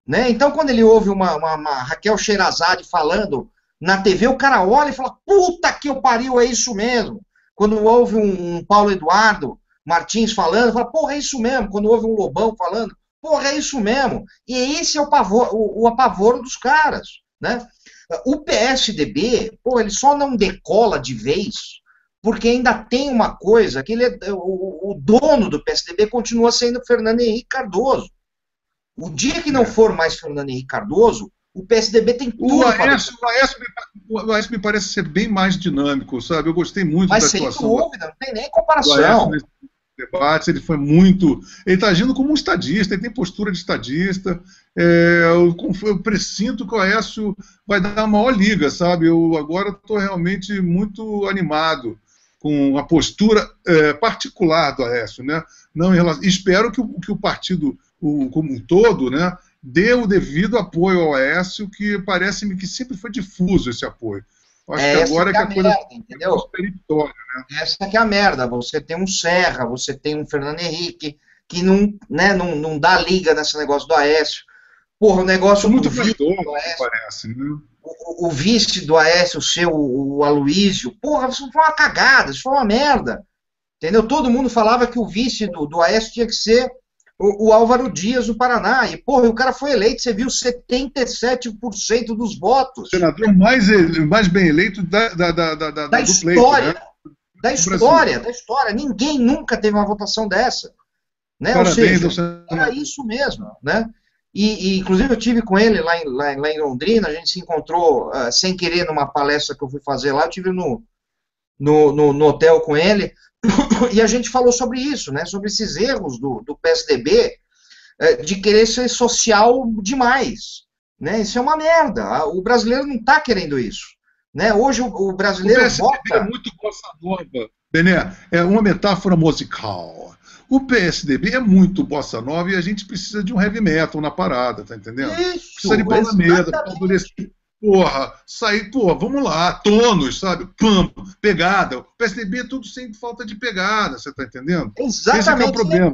né? Então, quando ele ouve uma Raquel Sherazade falando na TV, o cara olha e fala, puta que eu pariu, é isso mesmo. Quando ouve um Paulo Eduardo Martins falando, fala, porra, é isso mesmo. Quando ouve um Lobão falando, porra, é isso mesmo. E esse é o apavoro dos caras, né? O PSDB, pô, ele só não decola de vez porque ainda tem uma coisa, que o dono do PSDB continua sendo Fernando Henrique Cardoso. O dia que não for mais Fernando Henrique Cardoso, o PSDB tem tudo o Aécio me parece ser bem mais dinâmico, sabe? Eu gostei muito da situação. Mas sem dúvida, não tem nem comparação. Debates, ele foi muito... Ele está agindo como um estadista, ele tem postura de estadista. Eu presinto que o Aécio vai dar a maior liga, sabe? Eu agora estou realmente muito animado com a postura particular do Aécio, né? Não em relação... Espero que o partido como um todo, né, dê o devido apoio ao Aécio, que parece-me que sempre foi difuso esse apoio. Acho que agora que a coisa entendeu? Né? Essa que é a merda. Você tem um Serra, você tem um Fernando Henrique, que não dá liga nesse negócio do Aécio. Porra, o negócio muito vice parece, né? O vice do Aécio, o Aloysio, porra, isso foi uma cagada, isso foi uma merda. Entendeu? Todo mundo falava que o vice do Aécio tinha que ser o Álvaro Dias do Paraná. E, porra, o cara foi eleito, você viu, 77% dos votos. O senador mais bem eleito da história. Da história. Ninguém nunca teve uma votação dessa. Né? Parabéns, ou seja, era isso mesmo. Né? E, inclusive, eu tive com ele lá em Londrina, a gente se encontrou sem querer numa palestra que eu fui fazer lá, eu estive no hotel com ele, e a gente falou sobre isso, né, sobre esses erros do PSDB, de querer ser social demais. Né, isso é uma merda. O brasileiro não está querendo isso. Né, hoje o brasileiro vota... é muito bossa nova, Bené, é uma metáfora musical. O PSDB é muito bossa nova e a gente precisa de um heavy metal na parada, tá entendendo? Isso, precisa de bola na mesa, porra, sair, porra, vamos lá, tônus, sabe? Pam, pegada. O PSDB é tudo sem falta de pegada, você tá entendendo? Exatamente. Esse é o problema.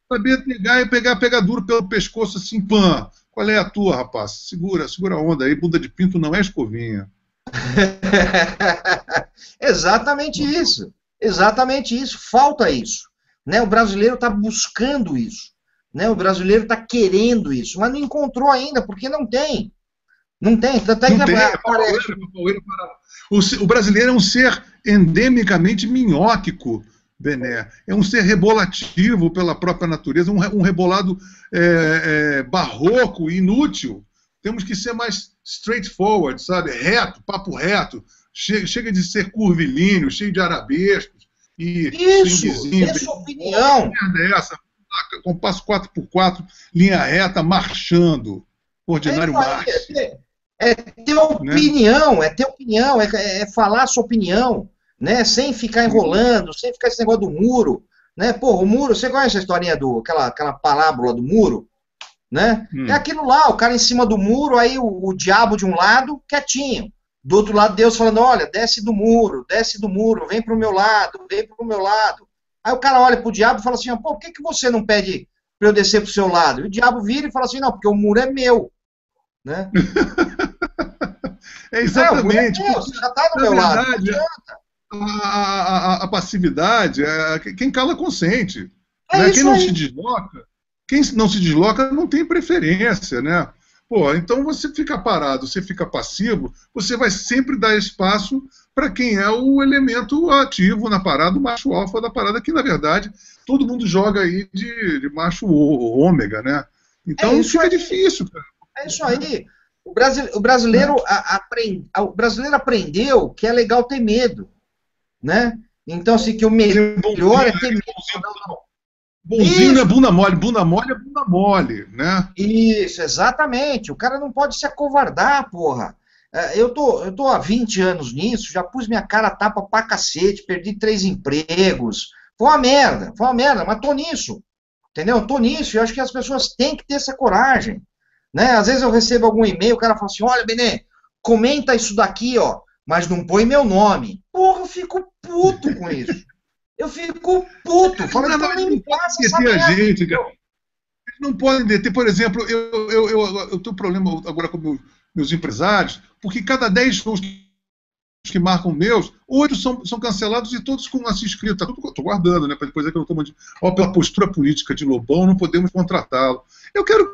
Saber pegar e pegar duro pelo pescoço assim, pam. Qual é a tua, rapaz? Segura a onda aí, bunda de pinto não é escovinha. Exatamente isso. Exatamente isso. Falta isso. Né? O brasileiro está buscando isso. Né? O brasileiro está querendo isso, mas não encontrou ainda, porque não tem. Não tem. O brasileiro é um ser endemicamente minhótico, Bené. É um ser rebolativo pela própria natureza, um rebolado barroco, inútil. Temos que ser mais straightforward, sabe? Reto, papo reto. Chega de ser curvilíneo, cheio de arabescos. Isso, é sua opinião. Essa, compasso 4x4, linha reta, marchando. Ordinário Marx. É ter opinião, né? É ter opinião, é falar a sua opinião, né? Sem ficar enrolando, sem ficar esse negócio do muro. Né? Pô, o muro, você conhece a historinha aquela parábola do muro? Né? É aquilo lá, o cara em cima do muro, aí o diabo de um lado, quietinho. Do outro lado, Deus falando, olha, desce do muro, vem pro meu lado, vem pro meu lado. Aí o cara olha pro diabo e fala assim, pô, por que você não pede para eu descer pro seu lado? E o diabo vira e fala assim, não, porque o muro é meu. Né? Exatamente. O muro é meu, você já tá do meu lado. A passividade, quem cala consente. Né? Quem não se desloca não tem preferência, né? Pô, então você fica parado, você fica passivo, você vai sempre dar espaço para quem é o elemento ativo na parada, o macho alfa da parada, que na verdade todo mundo joga aí de macho ômega, né? Então fica difícil, cara. É isso aí. O brasileiro aprendeu que é legal ter medo, né? Então, assim, que o melhor é ter medo. Bonzinho é bunda mole é bunda mole, né? Isso, exatamente. O cara não pode se acovardar, porra. Eu tô há 20 anos nisso, já pus minha cara a tapa pra cacete, perdi 3 empregos. Foi uma merda, mas tô nisso. Entendeu? Tô nisso e eu acho que as pessoas têm que ter essa coragem. Né? Às vezes eu recebo algum e-mail, o cara fala assim, olha, Benê, comenta isso daqui, ó, mas não põe meu nome. Porra, eu fico puto com isso. Eu fico puto. Falando, então nem me passa essa merda. Gente, cara. Eles não podem deter. Por exemplo, eu tenho problema agora com meus empresários, porque cada 10 shows que marcam meus, 8 são cancelados e todos com assim escrito. Estou guardando, né? Para depois é que eu estou mandando. Ó, pela postura política de Lobão, não podemos contratá-lo. Eu quero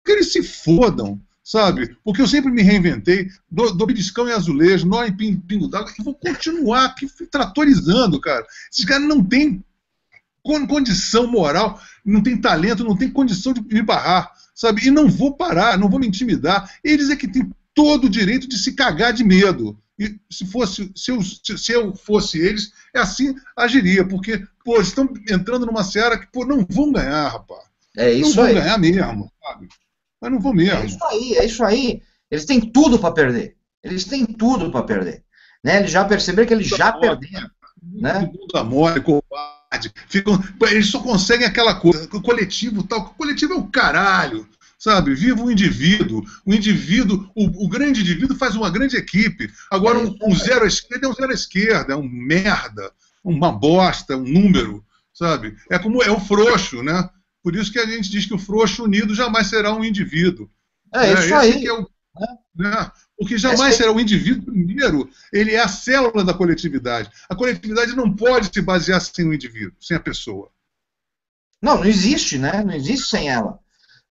que eles se fodam, sabe? Porque eu sempre me reinventei, dou beliscão em azulejo, nó em pingo d'água, e vou continuar aqui tratorizando, cara. Esses caras não têm condição moral, não tem talento, não tem condição de me barrar, sabe? E não vou parar, não vou me intimidar. Eles é que têm todo o direito de se cagar de medo. E se eu fosse eles, assim agiria, porque, pô, estão entrando numa seara que, pô, não vão ganhar, rapaz. É isso não aí. Não vão ganhar mesmo, sabe? Mas não vão mesmo. É isso aí. Eles têm tudo para perder. Eles têm tudo para perder. Né? Eles já perceberam que eles já perderam. Né? Bunda mole, covarde. Eles só conseguem aquela coisa, o coletivo tal. O coletivo é o caralho, sabe? Viva o indivíduo. O grande indivíduo faz uma grande equipe. Agora, um zero à esquerda é um zero à esquerda, é um merda, uma bosta, um número, sabe? É como é o frouxo, né? Por isso que a gente diz que o frouxo unido jamais será um indivíduo. Isso aí. Né? Porque jamais será o indivíduo primeiro, ele é a célula da coletividade. A coletividade não pode se basear sem o indivíduo, sem a pessoa. Não existe, né? Não existe sem ela.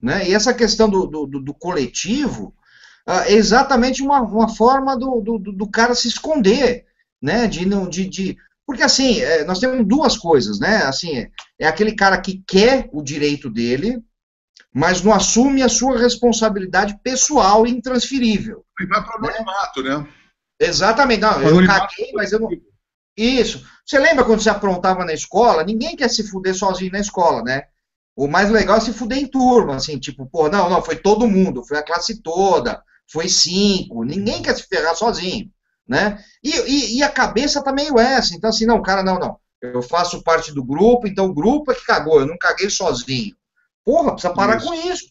Né? E essa questão do coletivo é exatamente uma forma do cara se esconder, né? Porque, assim, nós temos duas coisas, né? Assim, é aquele cara que quer o direito dele, mas não assume a sua responsabilidade pessoal e intransferível. E vai para o anonimato, né? Exatamente. Não, eu caguei, mas eu não... Isso. Você lembra quando você aprontava na escola? Ninguém quer se fuder sozinho na escola, né? O mais legal é se fuder em turma, assim, tipo, pô, não, foi todo mundo, foi a classe toda, foi 5, ninguém quer se ferrar sozinho, né? E a cabeça tá meio essa, então assim, não, cara, não, eu faço parte do grupo, então o grupo é que cagou, eu não caguei sozinho. Porra, precisa parar com isso.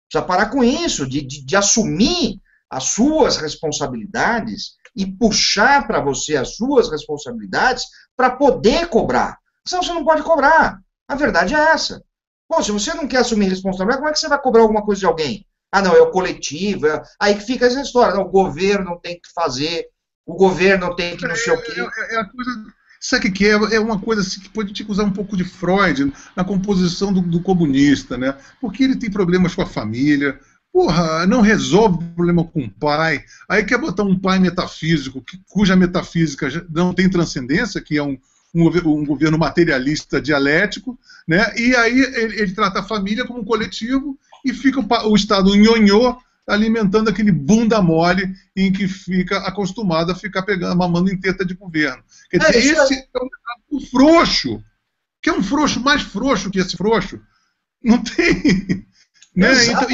Precisa parar com isso, de assumir as suas responsabilidades e puxar para você as suas responsabilidades para poder cobrar. Senão você não pode cobrar. A verdade é essa. Pô, se você não quer assumir responsabilidade, como é que você vai cobrar alguma coisa de alguém? Ah, não, é o coletivo. Aí que fica essa história. Não, o governo tem que fazer, o governo tem que não sei o quê. É a coisa... Sabe o que é? É uma coisa assim, que pode te usar um pouco de Freud na composição do comunista, né? Porque ele tem problemas com a família, porra, não resolve o problema com o pai, aí quer botar um pai metafísico, cuja metafísica não tem transcendência, que é um governo materialista dialético, né? E aí ele trata a família como um coletivo e fica o Estado nhonhô alimentando aquele bunda mole em que fica acostumado a ficar mamando em teta de governo. Quer dizer, esse é o frouxo, que é um frouxo mais frouxo que esse frouxo. Não tem. Né? Então,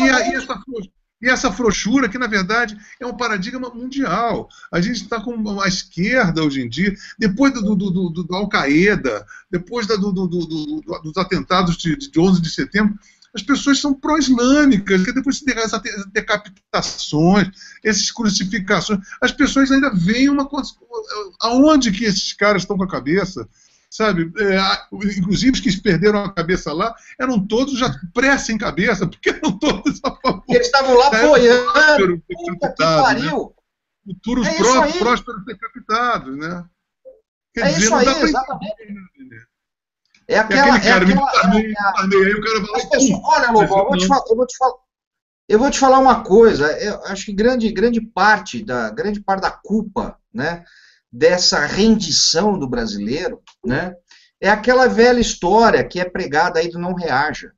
e essa frouxura, que na verdade é um paradigma mundial. A gente está com a esquerda hoje em dia, depois do Al-Qaeda, depois dos atentados de 11 de setembro, as pessoas são pró-islâmicas, que depois essas decapitações, essas crucificações, as pessoas ainda veem uma coisa. Aonde que esses caras estão com a cabeça? Sabe? Inclusive os que perderam a cabeça lá eram todos já sem cabeça, porque eram todos a favor. Eles estavam lá apoiando. Puta que pariu! Né? Futuros prósperos decapitados, né? Quer dizer, isso não aí, dá pra exatamente. entender. Aí o cara fala, olha, Lobão, eu vou te falar uma coisa. Eu acho que grande parte da culpa, né, dessa rendição do brasileiro, né, é aquela velha história que é pregada aí do não reaja.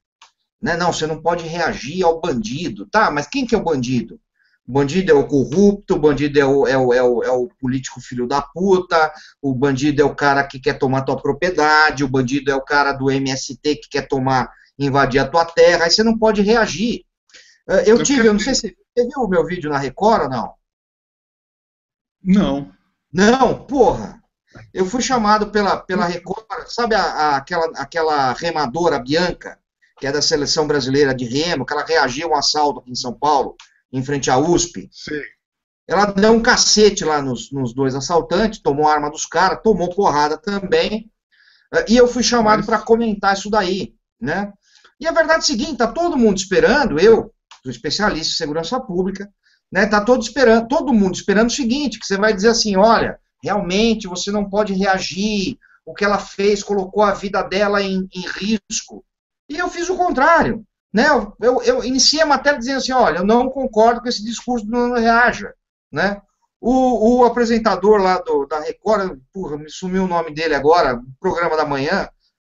Né? Não, você não pode reagir ao bandido. Tá, mas quem que é o bandido? O bandido é o corrupto, o bandido é o político filho da puta, o bandido é o cara que quer tomar tua propriedade, o bandido é o cara do MST que quer invadir a tua terra, aí você não pode reagir. Eu não sei se você viu o meu vídeo na Record ou não? Não. Não, porra. Eu fui chamado pela Record, sabe aquela remadora Bianca, que é da seleção brasileira de remo, que ela reagiu a um assalto aqui em São Paulo, em frente à USP. Sim. Ela deu um cacete lá nos dois assaltantes, tomou a arma dos caras, tomou porrada também, e eu fui chamado para comentar isso daí, né? E a verdade é a seguinte, tá todo mundo esperando, eu sou especialista em segurança pública, né? Tá todo mundo esperando o seguinte, que você vai dizer assim, olha, realmente você não pode reagir, o que ela fez colocou a vida dela em risco. E eu fiz o contrário. né? Eu iniciei a matéria dizendo assim, olha, eu não concordo com esse discurso do Não Reaja, né? O apresentador lá da Record, porra, me sumiu o nome dele agora, programa da manhã,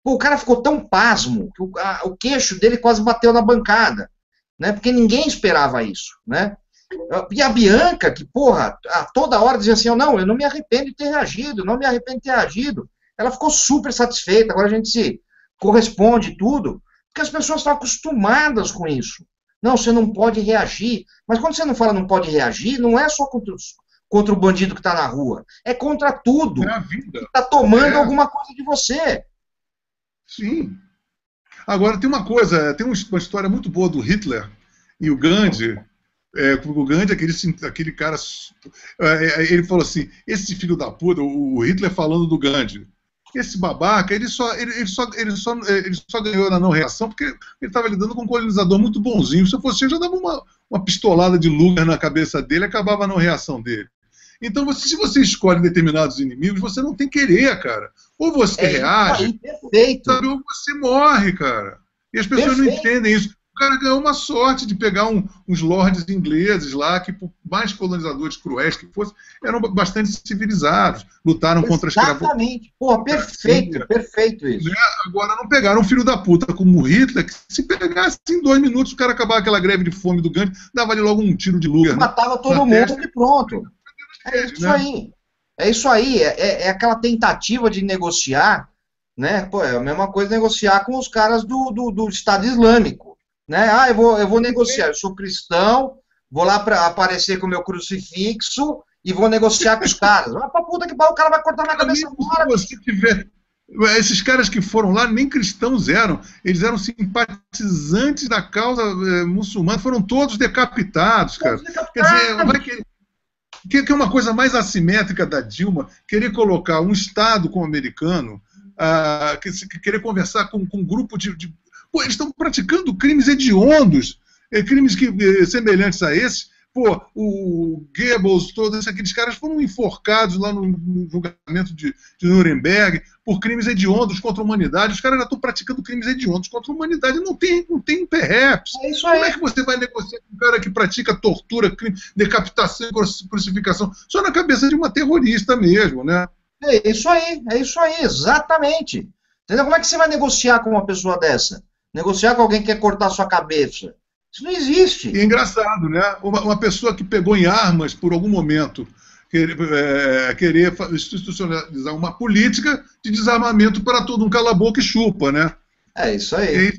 pô, o cara ficou tão pasmo que o queixo dele quase bateu na bancada, né? Porque ninguém esperava isso, né? E a Bianca, que, porra, a toda hora dizia assim, não, eu não me arrependo de ter reagido, não me arrependo de ter reagido. Ela ficou super satisfeita, agora a gente se corresponde tudo, porque as pessoas estão acostumadas com isso. Não, você não pode reagir. Mas quando você não fala não pode reagir, não é só contra o bandido que está na rua, é contra tudo. É a vida. Que está tomando alguma coisa de você. Sim. Agora, tem uma coisa, tem uma história muito boa do Hitler e o Gandhi. O Gandhi, aquele cara, ele falou assim, esse filho da puta, o Hitler falando do Gandhi, esse babaca, ele só ganhou na não reação porque ele estava lidando com um colonizador muito bonzinho. Se fosse eu, já dava uma pistolada de Luger na cabeça dele e acabava a não reação dele. Então, se você escolhe determinados inimigos, você não tem querer, cara. Ou você reage, perfeito. ou você morre, cara. E as pessoas não entendem isso. O cara ganhou uma sorte de pegar uns lords ingleses lá, que por mais colonizadores cruéis que fossem, eram bastante civilizados, lutaram contra a escravidão. Exatamente. Pô, perfeito, perfeito isso. Agora não pegaram um filho da puta como o Hitler, que se pegasse em 2 minutos, o cara acabava aquela greve de fome do Gandhi, dava ali logo um tiro de Luger. Matava todo mundo e pronto. É isso aí. É isso aí. É aquela tentativa de negociar, né? Pô, é a mesma coisa negociar com os caras do Estado Islâmico. Né? Ah, eu vou negociar, eu sou cristão, vou lá para aparecer com o meu crucifixo e vou negociar com os caras. Vai pra puta que pariu, o cara vai cortar minha cabeça fora. Esses caras que foram lá nem cristãos eram, eles eram simpatizantes da causa muçulmana, foram todos decapitados, cara. Quer dizer, que é uma coisa mais assimétrica da Dilma, querer colocar um Estado como o americano, querer conversar com um grupo de pô, eles estão praticando crimes hediondos, crimes semelhantes a esses. Pô, o Goebbels, todos aqueles caras foram enforcados lá no julgamento de Nuremberg por crimes hediondos contra a humanidade. Os caras já estão praticando crimes hediondos contra a humanidade. Não tem perreps. Como é que você vai negociar com um cara que pratica tortura, crime, decapitação e crucificação? Só na cabeça de uma terrorista mesmo, né? É isso aí, exatamente. Entendeu? Como é que você vai negociar com uma pessoa dessa? Negociar com alguém que quer cortar a sua cabeça? Isso não existe. E é engraçado, né? Uma pessoa que pegou em armas por algum momento, querer institucionalizar uma política de desarmamento para todo um cala-boca e chupa, né? É isso aí.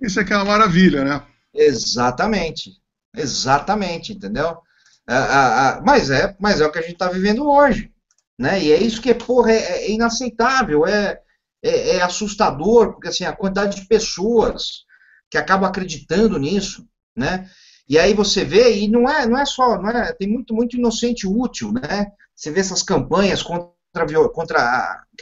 Isso é que é uma maravilha, né? Exatamente, entendeu? Mas é o que a gente está vivendo hoje, né? E é isso que, porra, é inaceitável, é assustador, porque assim, a quantidade de pessoas que acabam acreditando nisso, né? E aí você vê, e não é só, tem muito inocente útil, né? Você vê essas campanhas que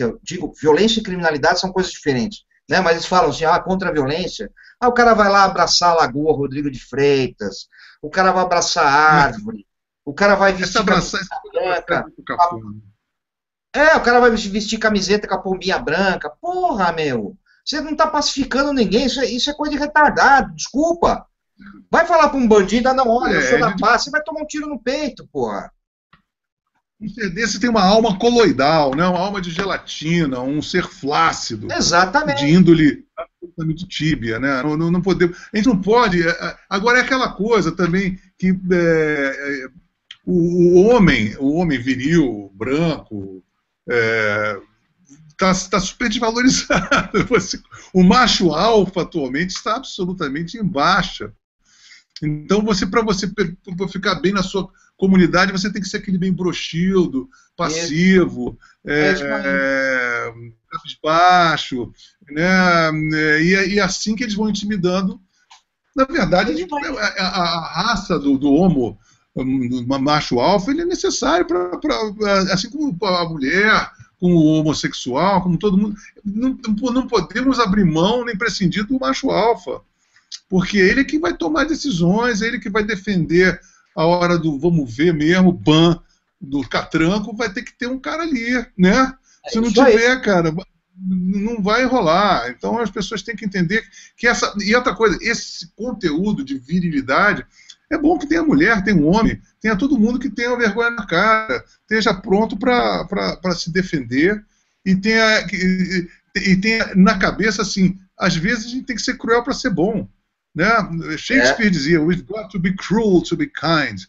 eu digo, violência e criminalidade são coisas diferentes, né? Mas eles falam assim, contra a violência, o cara vai lá abraçar a Lagoa Rodrigo de Freitas, o cara vai abraçar a árvore, o cara vai vestir o cara vai vestir camiseta com a pombinha branca. Porra, meu. Você não tá pacificando ninguém. Isso é coisa de retardado. Desculpa. Vai falar pra um bandido, não, olha, eu sou da paz. Você vai tomar um tiro no peito, porra. Um ser desse tem uma alma coloidal, né? Uma alma de gelatina, um ser flácido. Exatamente. De índole absolutamente tíbia, né? Não podemos, a gente não pode. Agora é aquela coisa também que o homem viril, branco, está super desvalorizado. O macho alfa atualmente está absolutamente em baixa. Então, para você ficar bem na sua comunidade, você tem que ser aquele bem broxildo, passivo, cabisbaixo, né? E assim que eles vão intimidando. Na verdade, a raça do homo, macho alfa, ele é necessário assim como a mulher, com o homossexual, como todo mundo. Não podemos abrir mão nem prescindir do macho alfa, porque ele é que vai tomar decisões, ele que vai defender a hora do vamos ver mesmo, ban do catranco, vai ter que ter um cara ali, né? Se não tiver, cara, não vai rolar. Então as pessoas têm que entender que essa. E outra coisa, esse conteúdo de virilidade é bom que tenha mulher, tenha um homem, tenha todo mundo que tenha vergonha na cara, esteja pronto para se defender e tenha na cabeça assim, às vezes a gente tem que ser cruel para ser bom. Né? Shakespeare dizia, we've got to be cruel to be kind.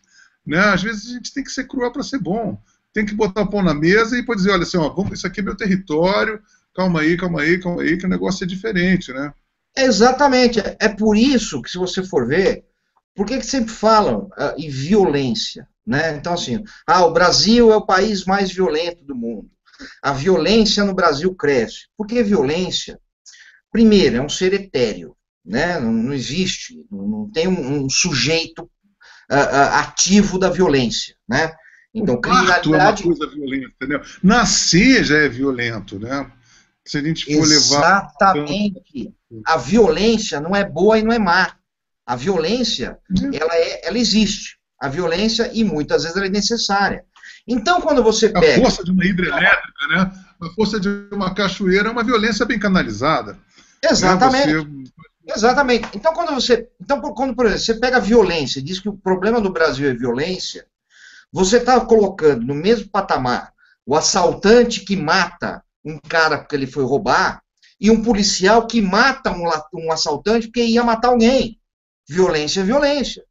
Né? Às vezes a gente tem que ser cruel para ser bom. Tem que botar o pão na mesa e pode dizer, olha assim, ó, isso aqui é meu território, calma aí, que o negócio é diferente, né? Exatamente. É por isso que, se você for ver, por que sempre falam em violência? Né? Então, assim, o Brasil é o país mais violento do mundo. A violência no Brasil cresce. Por que violência? Primeiro, é um ser etéreo. Né? Não existe, não tem um sujeito ativo da violência. Né? Então, criminalidade é uma coisa violenta, entendeu? Nascer já é violento, né? Se a gente for levar... Exatamente. A violência não é boa e não é má. A violência, ela existe. A violência, e muitas vezes, ela é necessária. Então, quando você pega... A força de uma hidrelétrica, né? A força de uma cachoeira é uma violência bem canalizada. Exatamente. Né? Exatamente. Então, quando, por exemplo, você pega a violência e diz que o problema do Brasil é violência, você está colocando no mesmo patamar o assaltante que mata um cara porque ele foi roubar e um policial que mata um assaltante porque ia matar alguém. Violência é violência.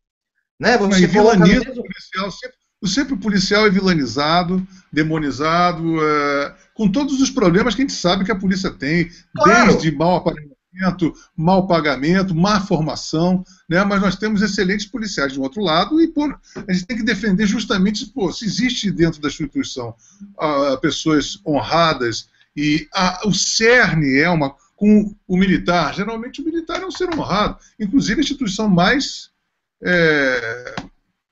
Né? Você coloca no mesmo... Sempre o policial é vilanizado, demonizado, com todos os problemas que a gente sabe que a polícia tem, claro, desde mau aparelhamento, mau pagamento, má formação, né? Mas nós temos excelentes policiais de um outro lado e a gente tem que defender justamente, se existe dentro da instituição pessoas honradas e o cerne com o militar, geralmente o militar é um ser honrado, inclusive a instituição mais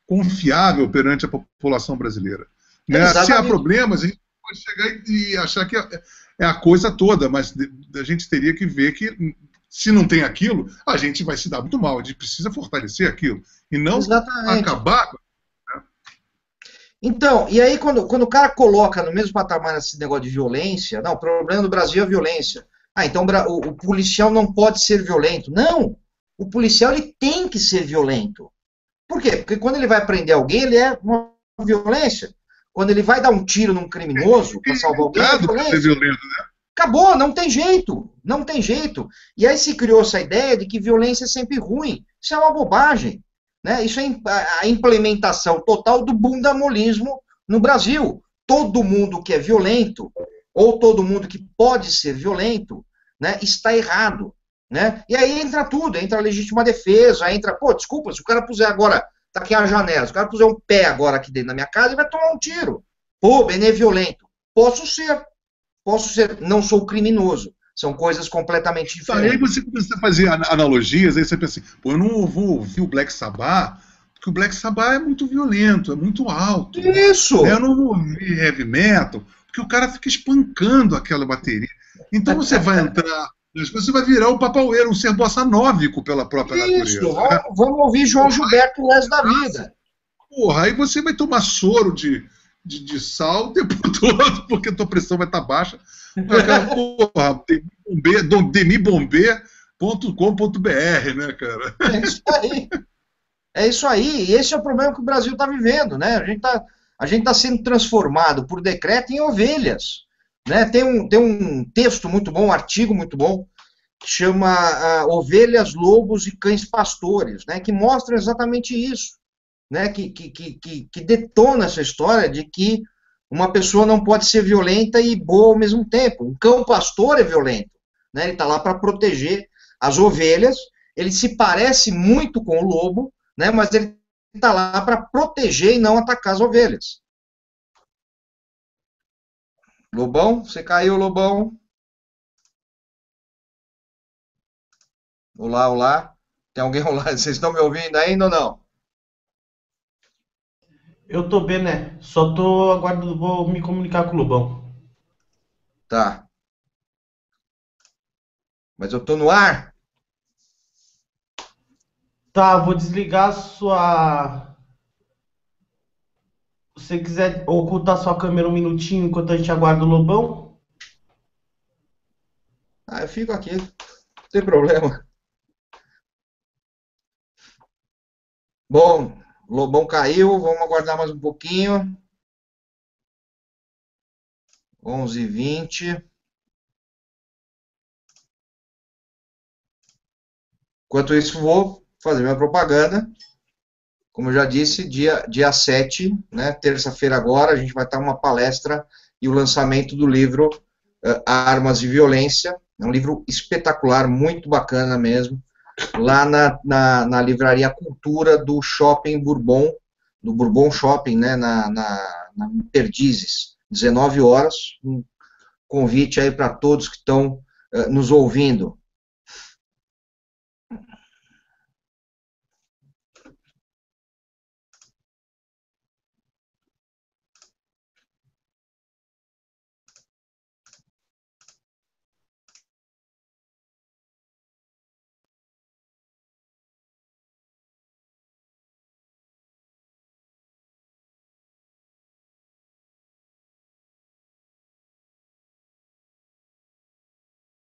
confiável perante a população brasileira. Né? Se há problemas, a gente pode chegar e achar que é a coisa toda, mas a gente teria que ver que, se não tem aquilo, a gente vai se dar muito mal. A gente precisa fortalecer aquilo e não acabar. Né? Então, e aí quando o cara coloca no mesmo patamar esse negócio de violência, não, o problema do Brasil é a violência. Então o policial não pode ser violento. Não! O policial ele tem que ser violento. Por quê? Porque quando ele vai prender alguém, ele é uma violência. Quando ele vai dar um tiro num criminoso para salvar alguém, é violência. Violento, né? Acabou, não tem jeito. Não tem jeito. E aí se criou essa ideia de que violência é sempre ruim. Isso é uma bobagem. Né? Isso é a implementação total do bundamolismo no Brasil. Todo mundo que é violento, ou todo mundo que pode ser violento, né, está errado. Né? E aí entra tudo, entra a legítima defesa, entra, desculpa, se o cara puser agora, tá aqui a janela, se o cara puser um pé agora aqui dentro da minha casa, ele vai tomar um tiro. Ele é violento. Posso ser, não sou criminoso. São coisas completamente diferentes. Aí você começa a fazer analogias, aí você pensa assim, eu não vou ouvir o Black Sabbath, porque o Black Sabbath é muito violento, é muito alto. Isso! Né? Eu não vou ouvir heavy metal, porque o cara fica espancando aquela bateria. Então você vai entrar... Você vai virar um papaueiro, um ser bossanóvico pela própria natureza. Isso, né? Vamos ouvir João Gilberto o resto da vida. Porra, aí você vai tomar soro de sal o tempo todo, porque a tua pressão vai estar baixa. Porra, demibomber.com.br, né, cara? É isso aí. É isso aí. E esse é o problema que o Brasil está vivendo, né? A gente tá sendo transformado por decreto em ovelhas. Né? Tem um texto muito bom, um artigo muito bom, que chama Ovelhas, Lobos e Cães Pastores, né? Que mostra exatamente isso, né? Que detona essa história de que uma pessoa não pode ser violenta e boa ao mesmo tempo. Um cão pastor é violento, né? Ele está lá para proteger as ovelhas, ele se parece muito com o lobo, né? Mas ele está lá para proteger e não atacar as ovelhas. Lobão, você caiu, Lobão. Olá, olá. Tem alguém lá? Vocês estão me ouvindo ainda ou não? Eu tô bem, né? Só tô aguardando, vou me comunicar com o Lobão. Tá. Mas eu tô no ar? Tá, vou desligar sua... Se você quiser ocultar sua câmera um minutinho enquanto a gente aguarda o Lobão? fico aqui, não tem problema. Bom, Lobão caiu, vamos aguardar mais um pouquinho. 11h20. Enquanto isso, vou fazer minha propaganda. Como eu já disse, dia 7, né, terça-feira agora, a gente vai estar uma palestra e o lançamento do livro Armas e Violência. É um livro espetacular, muito bacana mesmo, lá na Livraria Cultura do Shopping Bourbon, do Bourbon Shopping, né, na Perdizes, 19 horas. Um convite aí para todos que estão nos ouvindo.